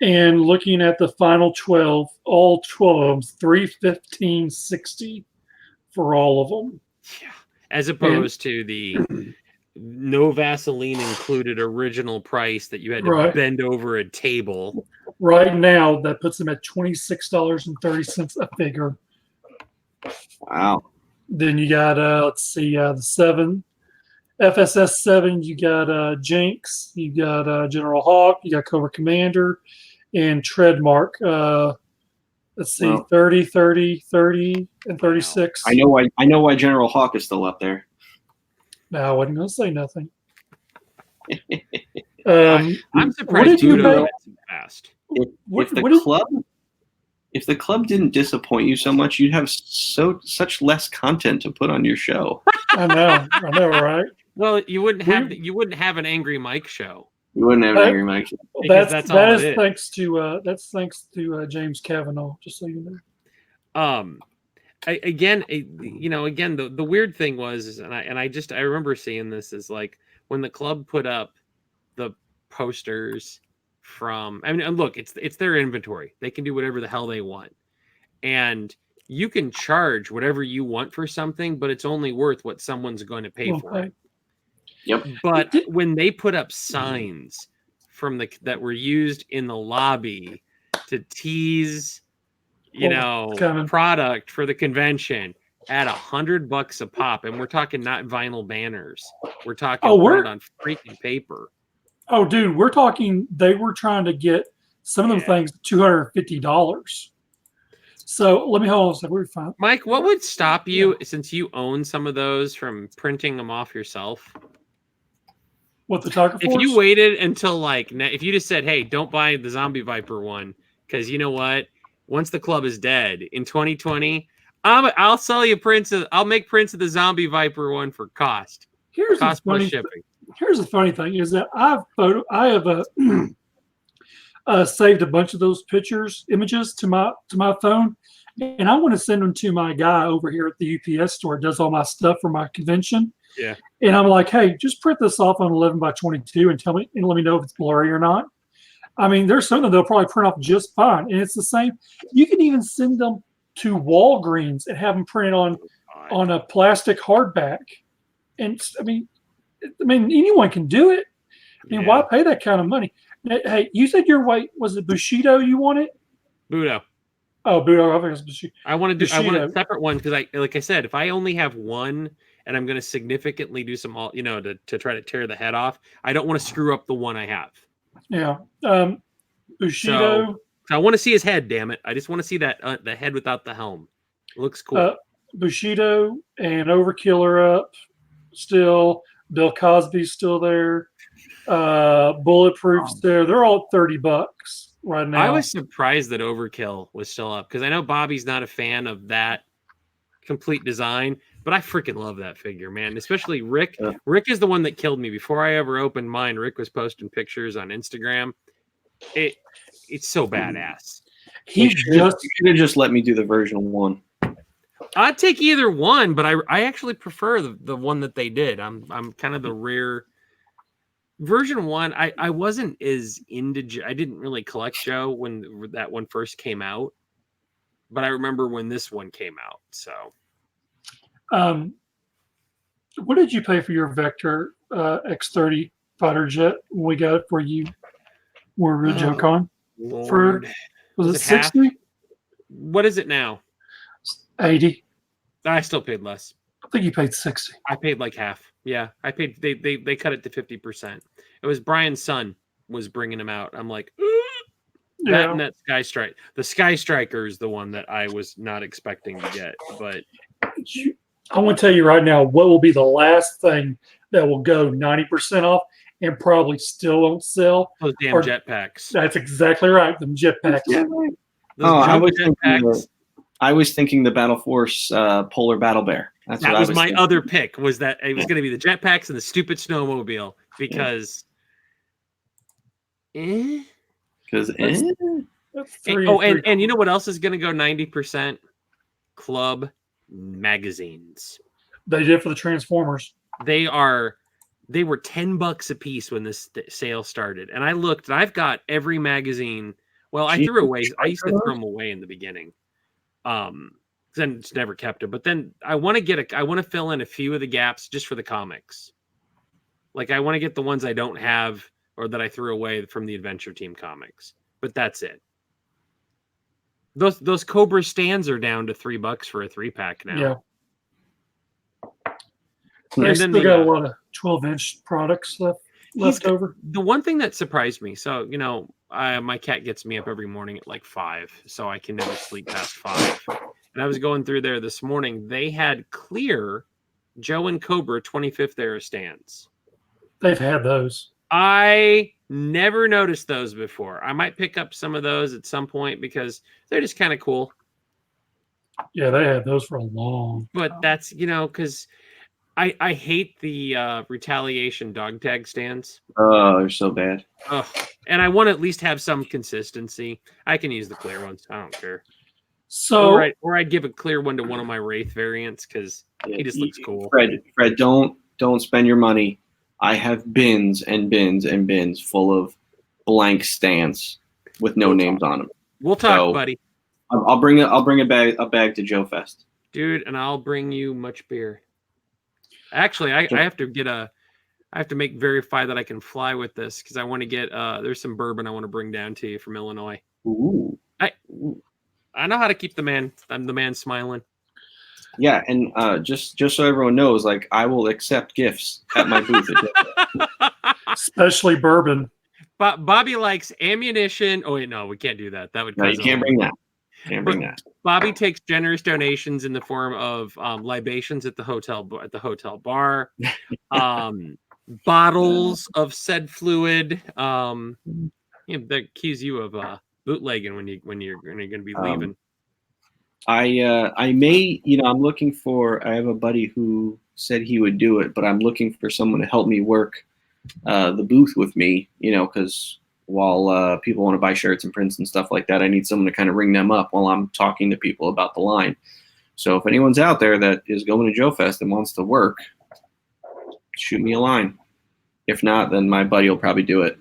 And looking at the final 12, all 12 of them, $315.60 for all of them. Yeah, as opposed to the no Vaseline included original price that you had to bend over a table. Right now, that puts them at $26.30 a figure. Wow. Then you got let's see, the 7 FSS 7. You got Jinx. You got General Hawk. You got Cobra Commander, and Treadmark. Let's see, 30, 30, 30, and 36. I know why General Hawk is still up there. No, I wasn't going to say nothing. I'm surprised you went so fast. If the club didn't disappoint you so much, you'd have such less content to put on your show. I know, right? Well, you wouldn't have an Angry Mike show. You wouldn't have an Angry Mike show. That is thanks to James Kavanaugh. Just so you know. The weird thing was, I remember seeing this is like when the club put up the posters from, look, it's their inventory. They can do whatever the hell they want. And you can charge whatever you want for something, but it's only worth what someone's going to pay for it. Yep. But when they put up signs that were used in the lobby to tease, product for the convention at $100 a pop, and we're talking not vinyl banners, we're talking on freaking paper. Oh, dude, we're talking. They were trying to get some of them things $250. So let me hold on a second. We're fine. Mike, what would stop you, since you own some of those, from printing them off yourself? What, the Tiger Force? If you waited until if you just said, "Hey, don't buy the Zombie Viper one," because you know what? Once the club is dead in 2020, I'll sell you I'll make prints of the Zombie Viper one for cost. Cost plus shipping. Here's the funny thing is that I have saved a bunch of those images to my phone, and I want to send them to my guy over here at the UPS store. Does all my stuff for my convention. Yeah. And I'm like, hey, just print this off on 11x22 and let me know if it's blurry or not. There's something they'll probably print off just fine, and it's the same. You can even send them to Walgreens and have them printed on a plastic hardback. And anyone can do it. Why pay that kind of money? Hey, you said was it Bushido you wanted? Budo. Oh, Budo. I think it was Bushido. I want a separate one because like I said, if I only have one and I'm going to significantly do some, to try to tear the head off, I don't want to screw up the one I have. Yeah. Bushido. So I want to see his head, damn it. I just want to see that the head without the helm. It looks cool. Bushido and Overkill are up still. Bill Cosby's still there. Bulletproof's there. They're all $30 right now. I was surprised that Overkill was still up because I know Bobby's not a fan of that complete design, but I freaking love that figure, man. Especially Rick. Rick is the one that killed me. Before I ever opened mine, Rick was posting pictures on Instagram. It's so badass. You should have just let me do the version 1. I'd take either one, but I actually prefer the one that they did. I'm kind of the rare version 1. I wasn't as into. I didn't really collect Joe when that one first came out, but I remember when this one came out. So, what did you pay for your Vector X30 fighter jet when we got it for you? Were JoeCon? Was it 60? What is it now? 80. I still paid less. I think you paid 60. I paid like half. Yeah, I paid. They cut it to 50%. It was Brian's son was bringing him out. I'm like, that and that Sky Strike. The Sky Striker is the one that I was not expecting to get. But I want to tell you right now what will be the last thing that will go 90% off and probably still won't sell. Those damn jetpacks. That's exactly right. Them jetpacks. Yeah. I was thinking the Battle Force Polar Battle Bear. That was my other pick. Was that it was going to be the jetpacks and the stupid snowmobile because, Because That's three. And you know what else is going to go 90%? Club magazines. They did for the Transformers. They were $10 a piece when this sale started, and I looked, and I've got every magazine. Well, I threw away. I used to throw them away in the beginning. Then it's never kept it. But then I want to fill in a few of the gaps just for the comics. Like I want to get the ones I don't have or that I threw away from the Adventure Team comics. But that's it. Those Cobra stands are down to $3 for a 3-pack now. Yeah. And They then still got a lot of 12-inch products left over. The one thing that surprised me, so my cat gets me up every morning at like 5, so I can never sleep past 5. And I was going through there this morning. They had clear Joe and Cobra 25th era stands. They've had those. I never noticed those before. I might pick up some of those at some point because they're just kind of cool. Yeah, they had those for a long time. But that's, because I hate the retaliation dog tag stands. Oh, they're so bad. Ugh. And I want to at least have some consistency. I can use the clear ones. I don't care. So, or I'd give a clear one to one of my Wraith variants because he just looks cool. Fred, don't spend your money. I have bins and bins and bins full of blank stands with no names on them. We'll talk, buddy. I'll bring a bag to Joe Fest, dude, and I'll bring you much beer. Actually, I have to verify that I can fly with this because I want to get there's some bourbon I want to bring down to you from Illinois. Ooh. I know how to keep the man smiling. Yeah, and just so everyone knows, like I will accept gifts at my booth. Especially bourbon. Bobby likes ammunition. Oh wait, no, we can't do that. That would you can't bring that. Can't bring that. Bobby takes generous donations in the form of libations at the hotel bar, bottles of said fluid. That accuse you of bootlegging when you're going to be leaving. I may, I'm looking for. I have a buddy who said he would do it, but I'm looking for someone to help me work the booth with me. Because while people want to buy shirts and prints and stuff like that, I need someone to kind of ring them up while I'm talking to people about the line. So if anyone's out there that is going to Joe Fest and wants to work, shoot me a line. If not, then my buddy will probably do it.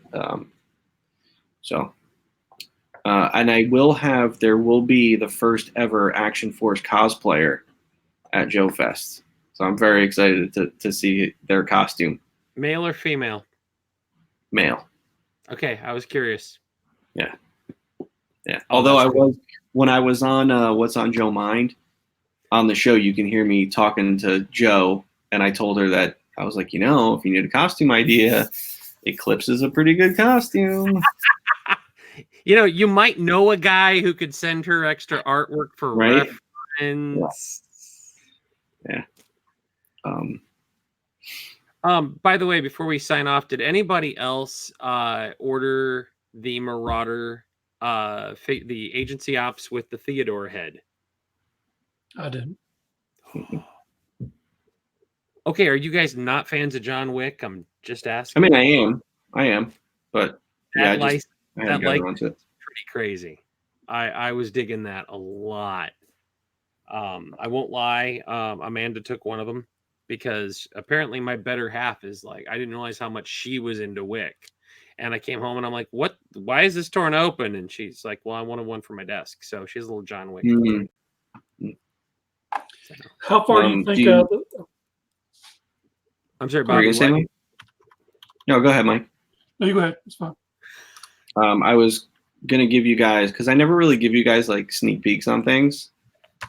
And there will be the first ever Action Force cosplayer at Joe Fest. So I'm very excited to see their costume. Male or female? Male. Okay, I was curious. Yeah. Although when I was on What's on Joe Mind on the show, you can hear me talking to Joe, and I told her that I was like, if you need a costume idea, Eclipse is a pretty good costume. You might know a guy who could send her extra artwork for reference. Yeah. By the way, before we sign off, did anybody else order the Marauder, the agency ops with the Theodore head? I didn't. Okay, are you guys not fans of John Wick? I'm just asking. I mean, I am, but that yeah, that is pretty crazy. I was digging that a lot. I won't lie. Amanda took one of them because apparently my better half is like, I didn't realize how much she was into Wick. And I came home and I'm like, what? Why is this torn open? And she's like, well, I wanted one for my desk. So she has a little John Wick. Mm-hmm. So. How far do you think? I'm sorry, Bobby. No, go ahead, Mike. No, you go ahead. It's fine. I was gonna give you guys, because I never really give you guys like sneak peeks on things,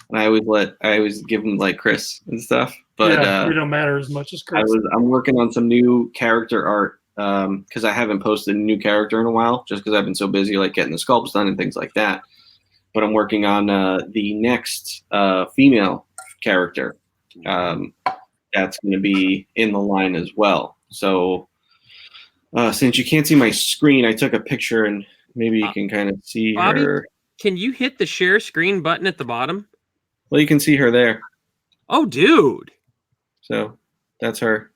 and I always give them like Chris and stuff. But it don't matter as much as Chris. I'm working on some new character art because I haven't posted a new character in a while, just because I've been so busy like getting the sculpts done and things like that. But I'm working on the next female character that's going to be in the line as well. So since you can't see my screen, I took a picture and maybe you can kind of see Bobby, her. Can you hit the share screen button at the bottom? Well, you can see her there. Oh, dude. So that's her.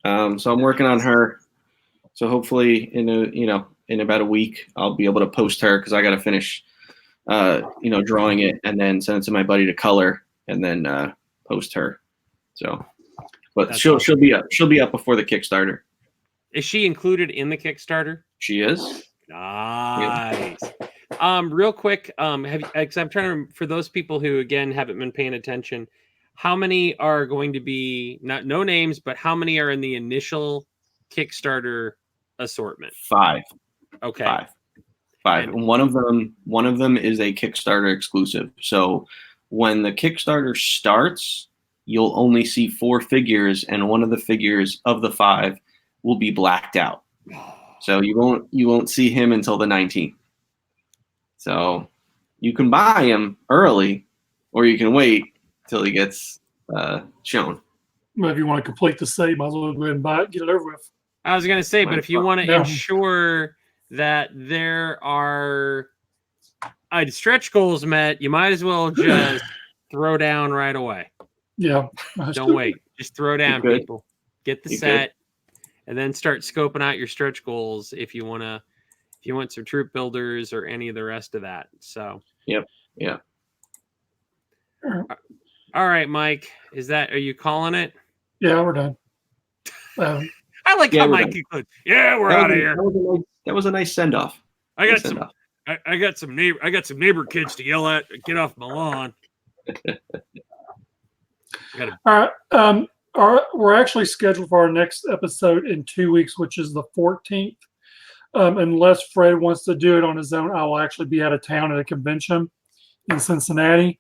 So I'm working on her. So hopefully, in about a week, I'll be able to post her because I got to finish, drawing it and then send it to my buddy to color and then post her. So, but That's she'll awesome. be up. She'll be up before the Kickstarter. Is she included in the Kickstarter? She is. Nice. Real quick, because I'm trying to, for those people who again haven't been paying attention, how many are going to be no names, but how many are in the initial Kickstarter assortment? 5. Okay. 5. And- And one of them is a Kickstarter exclusive. So when the Kickstarter starts, you'll only see 4 figures, and one of the figures of the 5 will be blacked out. So you won't see him until the 19th. So you can buy him early, or you can wait till he gets shown. Well, if you want to complete the set, might as well go ahead and buy it, get it over with. I was going to say, but if you want to Yeah. ensure that there are stretch goals met, you might as well just throw down right away. Yeah. Don't wait. Just throw down, good. people. Get the You set, and then start scoping out your stretch goals if you want some troop builders or any of the rest of that. So. Yep. All right, Mike. Are you calling it? Yeah, we're done. I like Yeah, how we're Mike done. concludes. Yeah, we're out of here. That was a nice send off. I got some neighbor kids to yell at. Get off my lawn. All right. We're actually scheduled for our next episode in 2 weeks, which is the 14th. Unless Fred wants to do it on his own, I will actually be out of town at a convention in Cincinnati.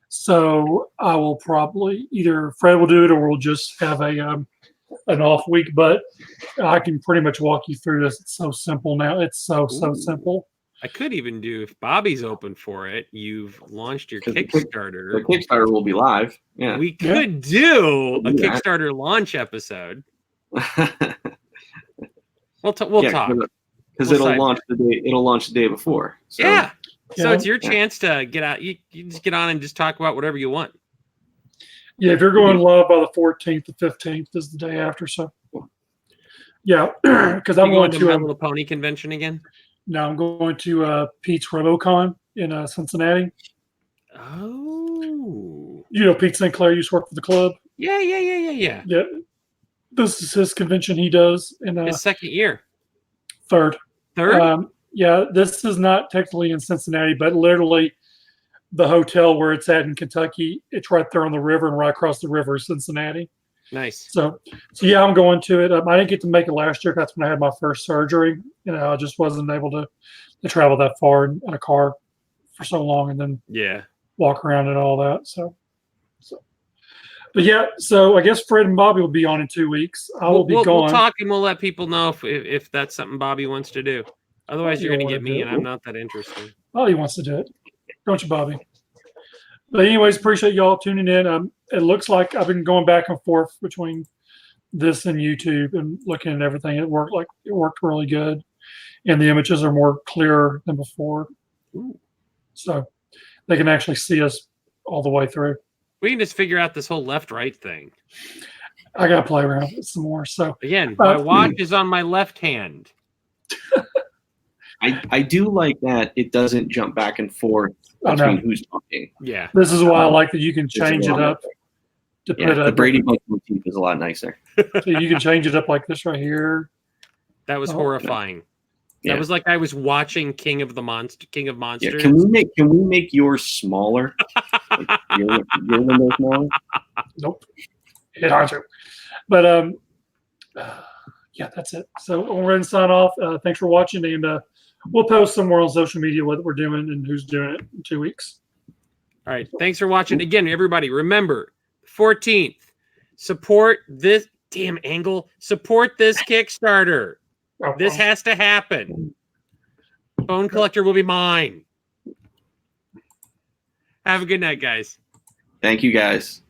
So I will probably either Fred will do it or we'll just have an off week. But I can pretty much walk you through this. It's so simple now. It's so simple. I could even do, if Bobby's open for it, you've launched your Kickstarter. The Kickstarter will be live. Yeah. We could do a We'll do that. Kickstarter launch episode. We'll talk. Because We'll it'll launch the day before. So. Yeah. So Yeah. it's your chance to get out. You just get on and just talk about whatever you want. Yeah, if you're going live by the 14th, the 15th is the day after. So, yeah, because I'm going to My Little Pony convention again. now I'm going to Pete's RoboCon in Cincinnati. Oh. You know, Pete St. Clair used to work for the club. Yeah. Yeah, this is his convention he does in His second year. third. Third? Yeah, this is not technically in Cincinnati, but literally the hotel where it's at in Kentucky, it's right there on the river, and right across the river is Cincinnati. Nice. So yeah, I'm going to it. I didn't get to make it last year. That's when I had my first surgery. I just wasn't able to travel that far in a car for so long, and then walk around and all that. So, but yeah. So I guess Fred and Bobby will be on in 2 weeks. I will be gone. We'll talk and we'll let people know if that's something Bobby wants to do. Otherwise, you're going to get me, and I'm not that interested. Oh, he wants to do it, don't you, Bobby? But anyways, appreciate y'all tuning in. It looks like I've been going back and forth between this and YouTube and looking at everything. It worked really good, and the images are more clearer than before. Ooh. So they can actually see us all the way through. We can just figure out this whole left-right thing. I got to play around with it some more. So again, my watch is on my left hand. I do like that it doesn't jump back and forth between who's talking. Yeah. This is why I like that you can change it up. To put the Brady Bunch motif is a lot nicer. So you can change it up like this right here. That was horrifying. Yeah. That was like I was watching King of Monsters. Yeah. Can we make yours smaller? Like your window smaller? Nope. It's hard to. But yeah, that's it. So we're going to sign off. Thanks for watching, and we'll post somewhere on social media what we're doing and who's doing it in 2 weeks. All right. Thanks for watching. Again, everybody, remember, 14th, support this damn angle. Support this Kickstarter. This has to happen. Bone Collector will be mine. Have a good night, guys. Thank you, guys.